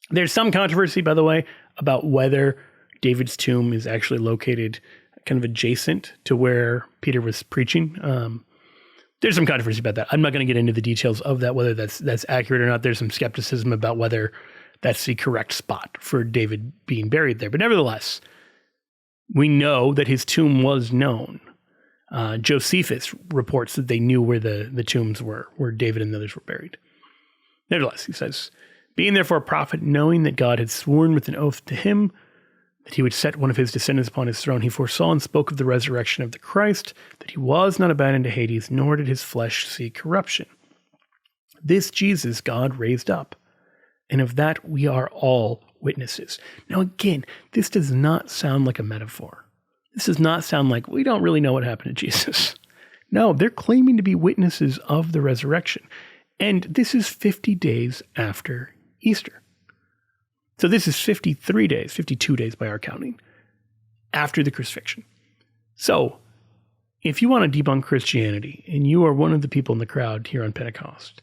There's some controversy, by the way, about whether David's tomb is actually located kind of adjacent to where Peter was preaching. There's some controversy about that. I'm not going to get into the details of that, whether that's accurate or not. There's some skepticism about whether that's the correct spot for David being buried there. But nevertheless, we know that his tomb was known. Josephus reports that they knew where the tombs were, where David and the others were buried. Nevertheless, he says, being therefore a prophet, knowing that God had sworn with an oath to him that he would set one of his descendants upon his throne, he foresaw and spoke of the resurrection of the Christ, that he was not abandoned to Hades, nor did his flesh see corruption. This Jesus God raised up, and of that we are all witnesses. Now again, this does not sound like a metaphor. This does not sound like we don't really know what happened to Jesus. No, they're claiming to be witnesses of the resurrection. And this is 50 days after Easter. So this is 53 days, 52 days by our counting, after the crucifixion. So if you want to debunk Christianity and you are one of the people in the crowd here on Pentecost,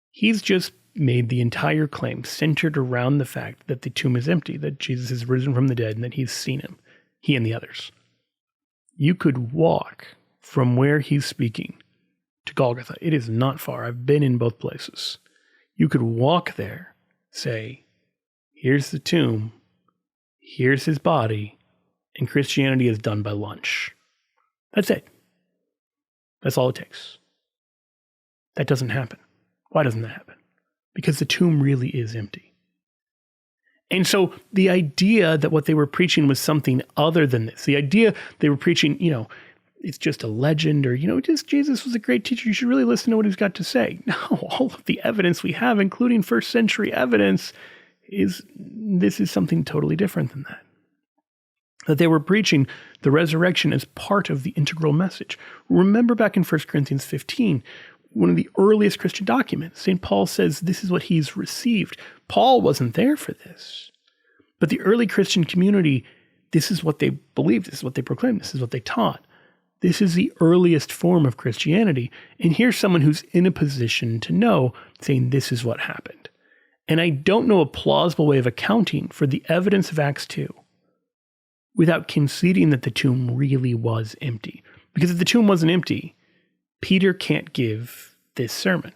he's just made the entire claim centered around the fact that the tomb is empty, that Jesus is risen from the dead, and that he's seen him, he and the others. You could walk from where he's speaking to Golgotha. It is not far. I've been in both places. You could walk there, say, here's the tomb, here's his body, and Christianity is done by lunch. That's it. That's all it takes. That doesn't happen. Why doesn't that happen? Because the tomb really is empty. And so the idea that what they were preaching was something other than this, the idea they were preaching, it's just a legend, or, just Jesus was a great teacher, you should really listen to what he's got to say. No, all of the evidence we have, including first century evidence, this is something totally different than that. That they were preaching the resurrection as part of the integral message. Remember back in 1 Corinthians 15, one of the earliest Christian documents, St. Paul says this is what he's received. Paul wasn't there for this. But the early Christian community, this is what they believed, this is what they proclaimed, this is what they taught. This is the earliest form of Christianity. And here's someone who's in a position to know, saying this is what happened. And I don't know a plausible way of accounting for the evidence of Acts 2 without conceding that the tomb really was empty. Because if the tomb wasn't empty, Peter can't give this sermon.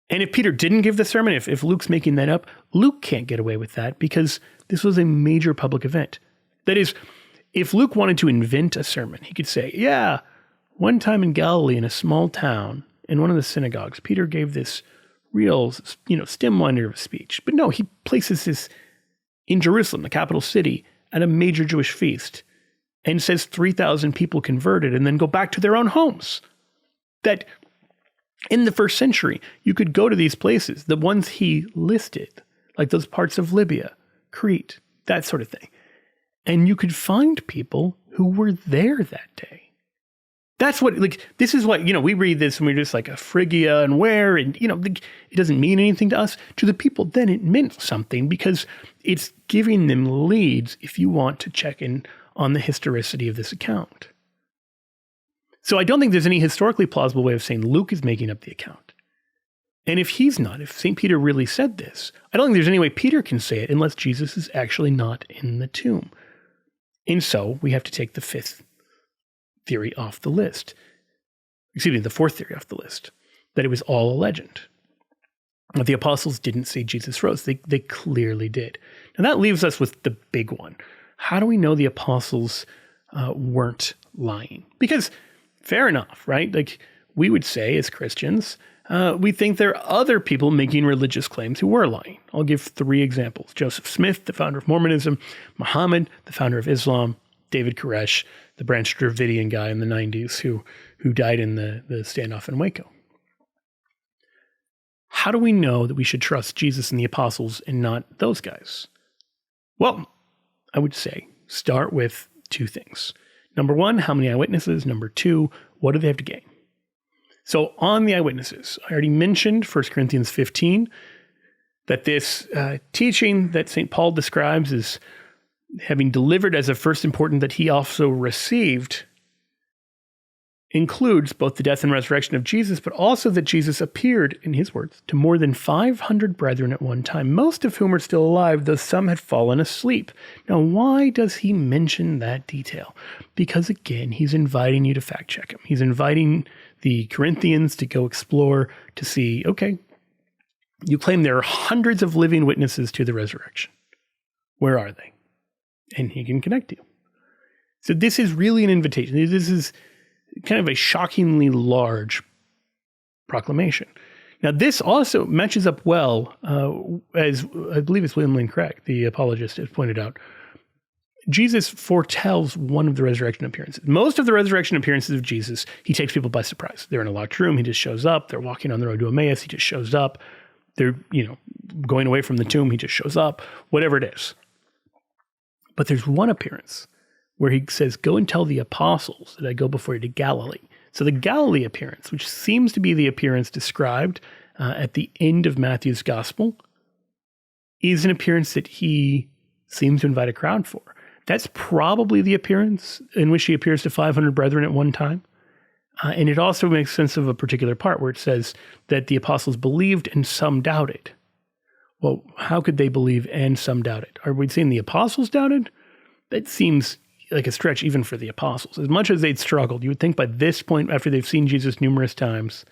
And if Peter didn't give the sermon, if Luke's making that up, Luke can't get away with that because this was a major public event. That is, if Luke wanted to invent a sermon, he could say, yeah, one time in Galilee in a small town, in one of the synagogues, Peter gave this real, stem-winder of a speech. But no, he places this in Jerusalem, the capital city, at a major Jewish feast, and says 3,000 people converted and then go back to their own homes. That in the first century, you could go to these places, the ones he listed, like those parts of Libya, Crete, that sort of thing. And you could find people who were there that day. That's what, this is what, we read this and we're just like a Phrygia and where, and, it doesn't mean anything to us. To the people, then it meant something because it's giving them leads if you want to check in on the historicity of this account. So I don't think there's any historically plausible way of saying Luke is making up the account. And if he's not, if St. Peter really said this, I don't think there's any way Peter can say it unless Jesus is actually not in the tomb. And so we have to take the fifth theory off the list. Excuse me, the fourth theory off the list, that it was all a legend. That the apostles didn't say Jesus rose. They clearly did. And that leaves us with the big one. How do we know the apostles weren't lying? Because fair enough, right? Like we would say as Christians, we think there are other people making religious claims who were lying. I'll give three examples. Joseph Smith, the founder of Mormonism, Muhammad, the founder of Islam, David Koresh, the Branch Dravidian guy in the 90s who died in the standoff in Waco. How do we know that we should trust Jesus and the apostles and not those guys? Well, I would say start with two things. Number one, how many eyewitnesses? Number two, what do they have to gain? So on the eyewitnesses, I already mentioned 1 Corinthians 15, that this teaching that St. Paul describes as having delivered as of first important that he also received includes both the death and resurrection of Jesus, but also that Jesus appeared, in his words, to more than 500 brethren at one time, most of whom are still alive, though some had fallen asleep. Now, why does he mention that detail? Because, again, he's inviting you to fact check him. He's inviting the Corinthians to go explore, to see, okay, you claim there are hundreds of living witnesses to the resurrection. Where are they? And he can connect you. So this is really an invitation. This is kind of a shockingly large proclamation. Now, this also matches up well, as I believe it's William Lane Craig, the apologist, has pointed out. Jesus foretells one of the resurrection appearances. Most of the resurrection appearances of Jesus, he takes people by surprise. They're in a locked room. He just shows up. They're walking on the road to Emmaus. He just shows up. They're, going away from the tomb. He just shows up, whatever it is. But there's one appearance where he says, go and tell the apostles that I go before you to Galilee. So the Galilee appearance, which seems to be the appearance described at the end of Matthew's gospel, is an appearance that he seems to invite a crowd for. That's probably the appearance in which he appears to 500 brethren at one time. And it also makes sense of a particular part where it says that the apostles believed and some doubted. Well, how could they believe and some doubted? Are we saying the apostles doubted? That seems like a stretch even for the apostles. As much as they'd struggled, you would think by this point, after they've seen Jesus numerous times,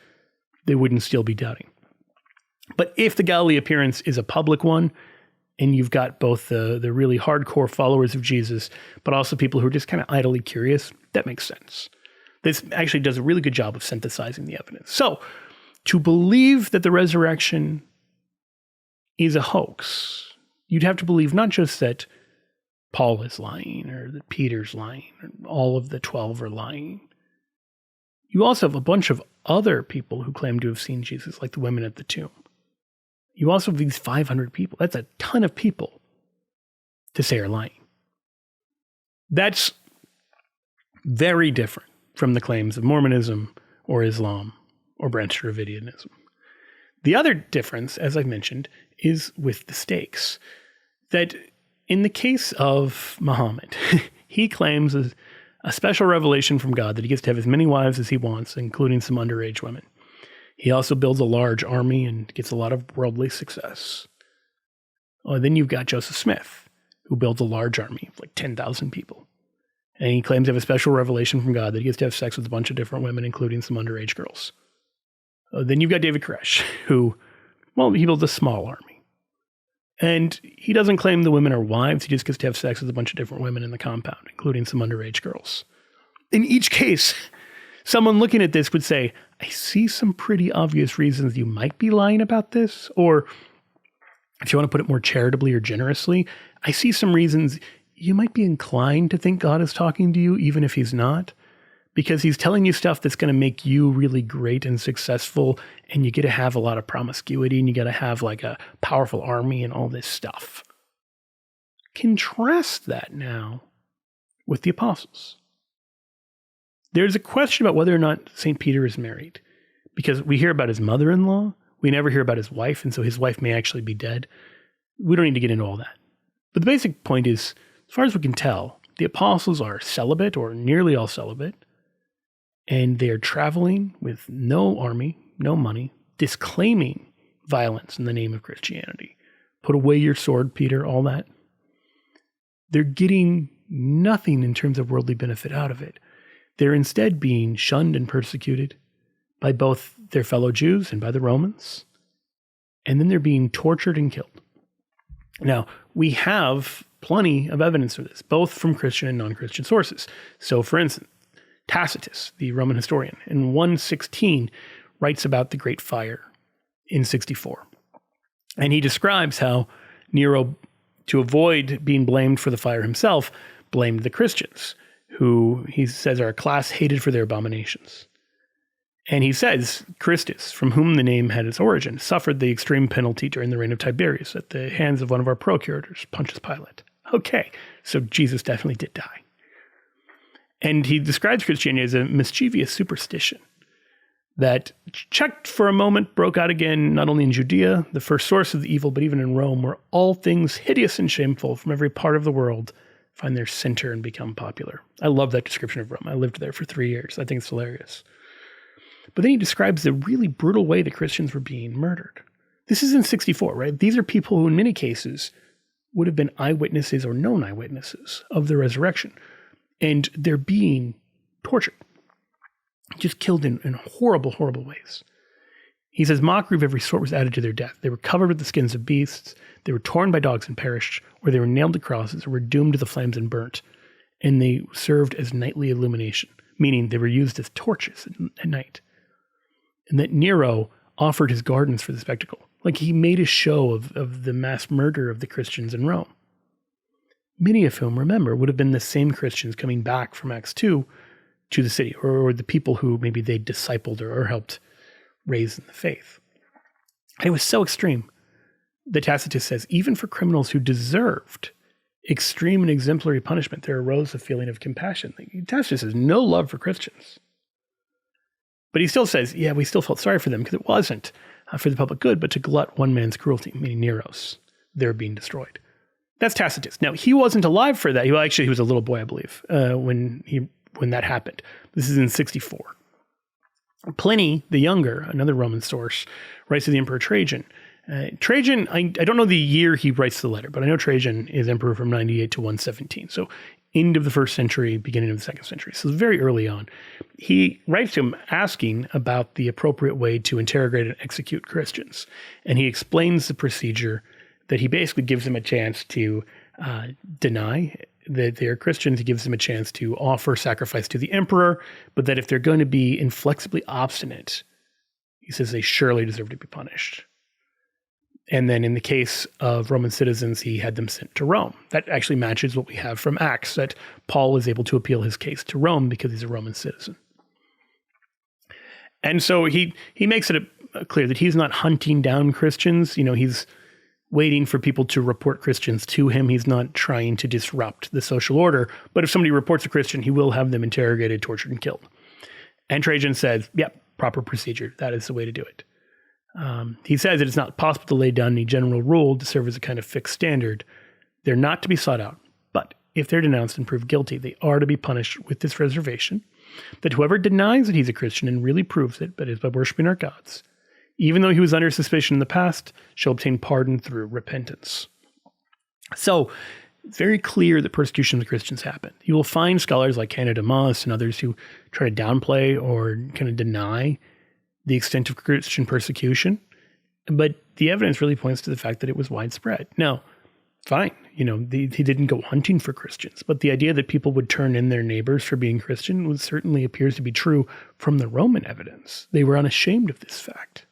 they wouldn't still be doubting. But if the Galilee appearance is a public one, and you've got both the really hardcore followers of Jesus, but also people who are just kind of idly curious, that makes sense. This actually does a really good job of synthesizing the evidence. So, to believe that the resurrection is a hoax, you'd have to believe not just that Paul is lying or that Peter's lying or all of the 12 are lying. You also have a bunch of other people who claim to have seen Jesus, like the women at the tomb. You also have these 500 people. That's a ton of people to say are lying. That's very different from the claims of Mormonism or Islam or Branch Dravidianism. The other difference, as I've mentioned, is with the stakes. That in the case of Muhammad, he claims a special revelation from God that he gets to have as many wives as he wants, including some underage women. He also builds a large army and gets a lot of worldly success. Then you've got Joseph Smith, who builds a large army of like 10,000 people. And he claims to have a special revelation from God that he gets to have sex with a bunch of different women, including some underage girls. Then you've got David Koresh, who, he builds a small army. And he doesn't claim the women are wives. He just gets to have sex with a bunch of different women in the compound, including some underage girls. In each case, someone looking at this would say, I see some pretty obvious reasons you might be lying about this. Or if you want to put it more charitably or generously, I see some reasons you might be inclined to think God is talking to you, even if he's not, because he's telling you stuff that's going to make you really great and successful. And you get to have a lot of promiscuity and you got to have like a powerful army and all this stuff. Contrast that now with the apostles. There's a question about whether or not St. Peter is married, because we hear about his mother-in-law. We never hear about his wife, and so his wife may actually be dead. We don't need to get into all that. But the basic point is, as far as we can tell, the apostles are celibate or nearly all celibate, And they are traveling with no army, no money, disclaiming violence in the name of Christianity. Put away your sword, Peter, all that. They're getting nothing in terms of worldly benefit out of it. They're instead being shunned and persecuted by both their fellow Jews and by the Romans. And then they're being tortured and killed. Now, we have plenty of evidence for this, both from Christian and non-Christian sources. So, for instance, Tacitus, the Roman historian, in 116 writes about the Great Fire in 64. And he describes how Nero, to avoid being blamed for the fire himself, blamed the Christians, who he says are a class hated for their abominations. And he says, Christus, from whom the name had its origin, suffered the extreme penalty during the reign of Tiberius at the hands of one of our procurators, Pontius Pilate. Okay, so Jesus definitely did die. And he describes Christianity as a mischievous superstition that, checked for a moment, broke out again not only in Judea, the first source of the evil, but even in Rome, where all things hideous and shameful from every part of the world find their center and become popular. I love that description of Rome. I lived there for 3 years. I think it's hilarious. But then he describes the really brutal way that Christians were being murdered. This is in 64, right? These are people who in many cases would have been eyewitnesses or known eyewitnesses of the resurrection. And they're being tortured, just killed in horrible, horrible ways. He says mockery of every sort was added to their death. They were covered with the skins of beasts. They were torn by dogs and perished, or they were nailed to crosses or were doomed to the flames and burnt. And they served as nightly illumination, meaning they were used as torches at night. And that Nero offered his gardens for the spectacle. Like he made a show of the mass murder of the Christians in Rome. Many of whom, remember, would have been the same Christians coming back from Acts 2 to the city, or the people who maybe they discipled or helped raise in the faith. And it was so extreme that Tacitus says, even for criminals who deserved extreme and exemplary punishment, there arose a feeling of compassion. Tacitus has no love for Christians. But he still says, yeah, we still felt sorry for them because it wasn't for the public good, but to glut one man's cruelty, meaning Nero's. They're being destroyed. That's Tacitus. Now, he wasn't alive for that. He was a little boy, I believe, when that happened. This is in 64. Pliny the Younger, another Roman source, writes to the Emperor Trajan. Trajan, I don't know the year he writes the letter, but I know Trajan is emperor from 98 to 117. So end of the first century, beginning of the second century. So very early on. He writes to him asking about the appropriate way to interrogate and execute Christians. And he explains the procedure that he basically gives them a chance to deny that they're Christians. He gives them a chance to offer sacrifice to the emperor, but that if they're going to be inflexibly obstinate, he says they surely deserve to be punished. And then in the case of Roman citizens, he had them sent to Rome. That actually matches what we have from Acts, that Paul is able to appeal his case to Rome because he's a Roman citizen. And so he makes it clear that he's not hunting down Christians. He's waiting for people to report Christians to him. He's not trying to disrupt the social order. But if somebody reports a Christian, he will have them interrogated, tortured, and killed. And Trajan says, yep, proper procedure. That is the way to do it. He says that it's not possible to lay down any general rule to serve as a kind of fixed standard. They're not to be sought out. But if they're denounced and proved guilty, they are to be punished with this reservation, that whoever denies that he's a Christian and really proves it, but is by worshiping our gods, even though he was under suspicion in the past, shall obtain pardon through repentance. So it's very clear that persecution of the Christians happened. You will find scholars like Canada Moss and others who try to downplay or kind of deny the extent of Christian persecution, but the evidence really points to the fact that it was widespread. Now, fine, he didn't go hunting for Christians, but the idea that people would turn in their neighbors for being Christian certainly appears to be true from the Roman evidence. They were unashamed of this fact.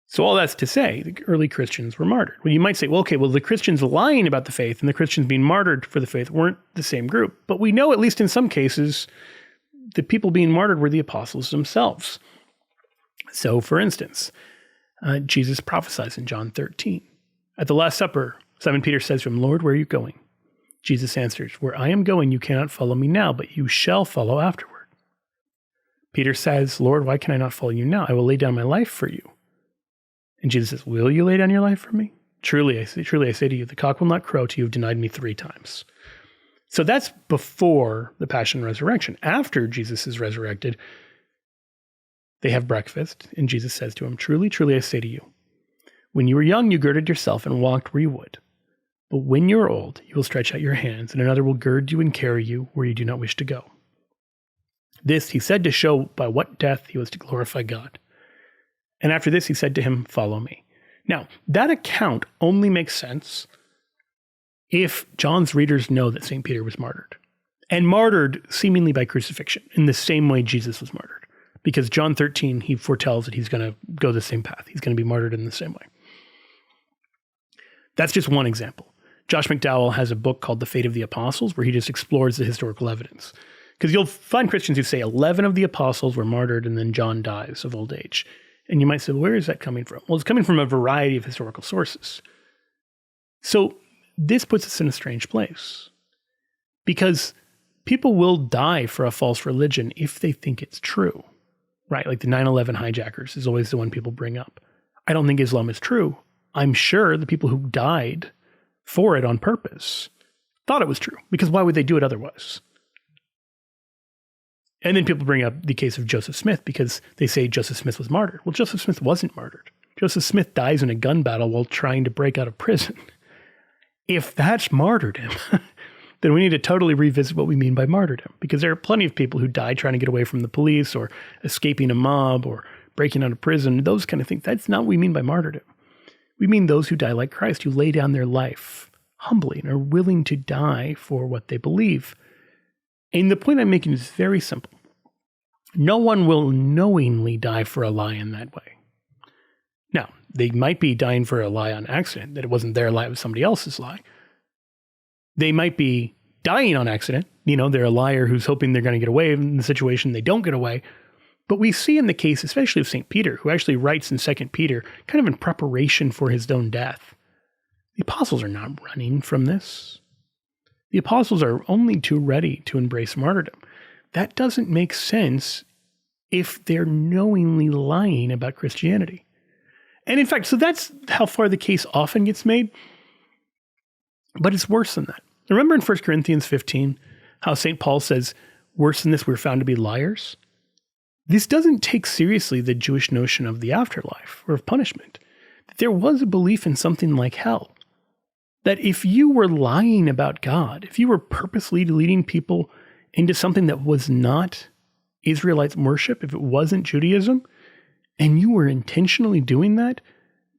So all that's to say, the early Christians were martyred. Well, you might say, the Christians lying about the faith and the Christians being martyred for the faith weren't the same group. But we know, at least in some cases, the people being martyred were the apostles themselves. So, for instance, Jesus prophesies in John 13. At the Last Supper, Simon Peter says to him, Lord, where are you going? Jesus answers, where I am going, you cannot follow me now, but you shall follow afterward. Peter says, Lord, why can I not follow you now? I will lay down my life for you. And Jesus says, will you lay down your life for me? Truly I say to you, the cock will not crow till you have denied me 3 times. So that's before the Passion and Resurrection. After Jesus is resurrected, they have breakfast, and Jesus says to him, "Truly, truly, I say to you, when you were young, you girded yourself and walked where you would. But when you are old, you will stretch out your hands, and another will gird you and carry you where you do not wish to go." This he said to show by what death he was to glorify God. And after this, he said to him, "Follow me." Now, that account only makes sense if John's readers know that St. Peter was martyred. And martyred seemingly by crucifixion, in the same way Jesus was martyred. Because John 13, he foretells that he's going to go the same path. He's going to be martyred in the same way. That's just one example. Josh McDowell has a book called The Fate of the Apostles, where he just explores the historical evidence. Because you'll find Christians who say 11 of the apostles were martyred and then John dies of old age. And you might say, well, where is that coming from? Well, it's coming from a variety of historical sources. So this puts us in a strange place. Because people will die for a false religion if they think it's true. Right? Like the 9/11 hijackers is always the one people bring up. I don't think Islam is true. I'm sure the people who died for it on purpose thought it was true, because why would they do it otherwise? And then people bring up the case of Joseph Smith because they say Joseph Smith was martyred. Well, Joseph Smith wasn't martyred. Joseph Smith dies in a gun battle while trying to break out of prison. If that's martyrdom, then we need to totally revisit what we mean by martyrdom, because there are plenty of people who die trying to get away from the police or escaping a mob or breaking out of prison, those kind of things. That's not what we mean by martyrdom. We mean those who die like Christ, who lay down their life humbly and are willing to die for what they believe. And the point I'm making is very simple. No one will knowingly die for a lie in that way. Now, they might be dying for a lie on accident, that it wasn't their lie, it was somebody else's lie. They might be dying on accident. They're a liar who's hoping they're going to get away in the situation. They don't get away. But we see in the case, especially of St. Peter, who actually writes in 2 Peter, kind of in preparation for his own death. The apostles are not running from this. The apostles are only too ready to embrace martyrdom. That doesn't make sense if they're knowingly lying about Christianity. And in fact, so that's how far the case often gets made. But it's worse than that. Remember in 1 Corinthians 15, how St. Paul says, worse than this, we're found to be liars? This doesn't take seriously the Jewish notion of the afterlife or of punishment. There was a belief in something like hell. That if you were lying about God, if you were purposely leading people into something that was not Israelite worship, if it wasn't Judaism, and you were intentionally doing that,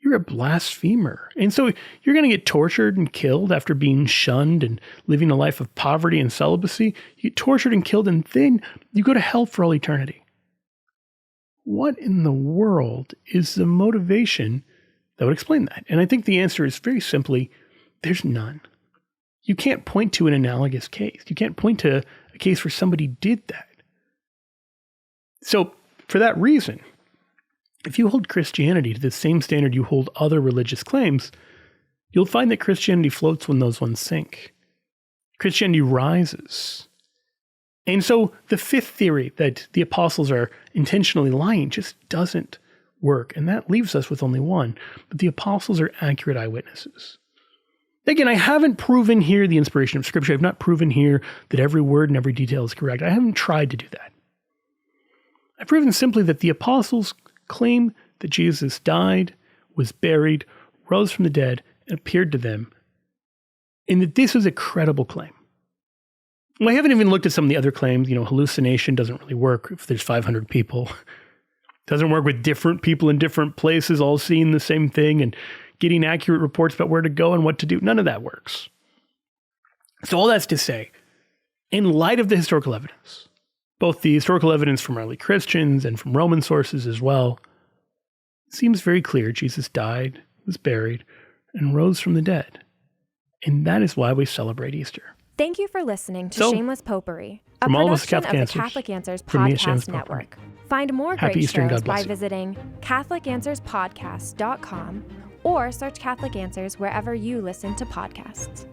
you're a blasphemer. And so you're going to get tortured and killed after being shunned and living a life of poverty and celibacy. You get tortured and killed, and then you go to hell for all eternity. What in the world is the motivation that would explain that? And I think the answer is very simply, there's none. You can't point to an analogous case. You can't point to a case where somebody did that. So for that reason, if you hold Christianity to the same standard you hold other religious claims, you'll find that Christianity floats when those ones sink. Christianity rises. And so the fifth theory that the apostles are intentionally lying just doesn't work. And that leaves us with only one. But the apostles are accurate eyewitnesses. Again, I haven't proven here the inspiration of Scripture. I've not proven here that every word and every detail is correct. I haven't tried to do that. I've proven simply that the apostles claim that Jesus died, was buried, rose from the dead, and appeared to them, and that this is a credible claim. Well, I haven't even looked at some of the other claims. Hallucination doesn't really work if there's 500 people. It doesn't work with different people in different places all seeing the same thing and getting accurate reports about where to go and what to do. None of that works. So all that's to say, in light of the historical evidence, both the historical evidence from early Christians and from Roman sources as well, it seems very clear Jesus died, was buried, and rose from the dead. And that is why we celebrate Easter. Thank you for listening to Shameless Popery, a from all of us production of the Catholic Catholic Answers from me, Podcast Shameless Network. Popery. Find more Happy great Easter and shows God bless by you. visiting CatholicAnswersPodcast.com or search Catholic Answers wherever you listen to podcasts.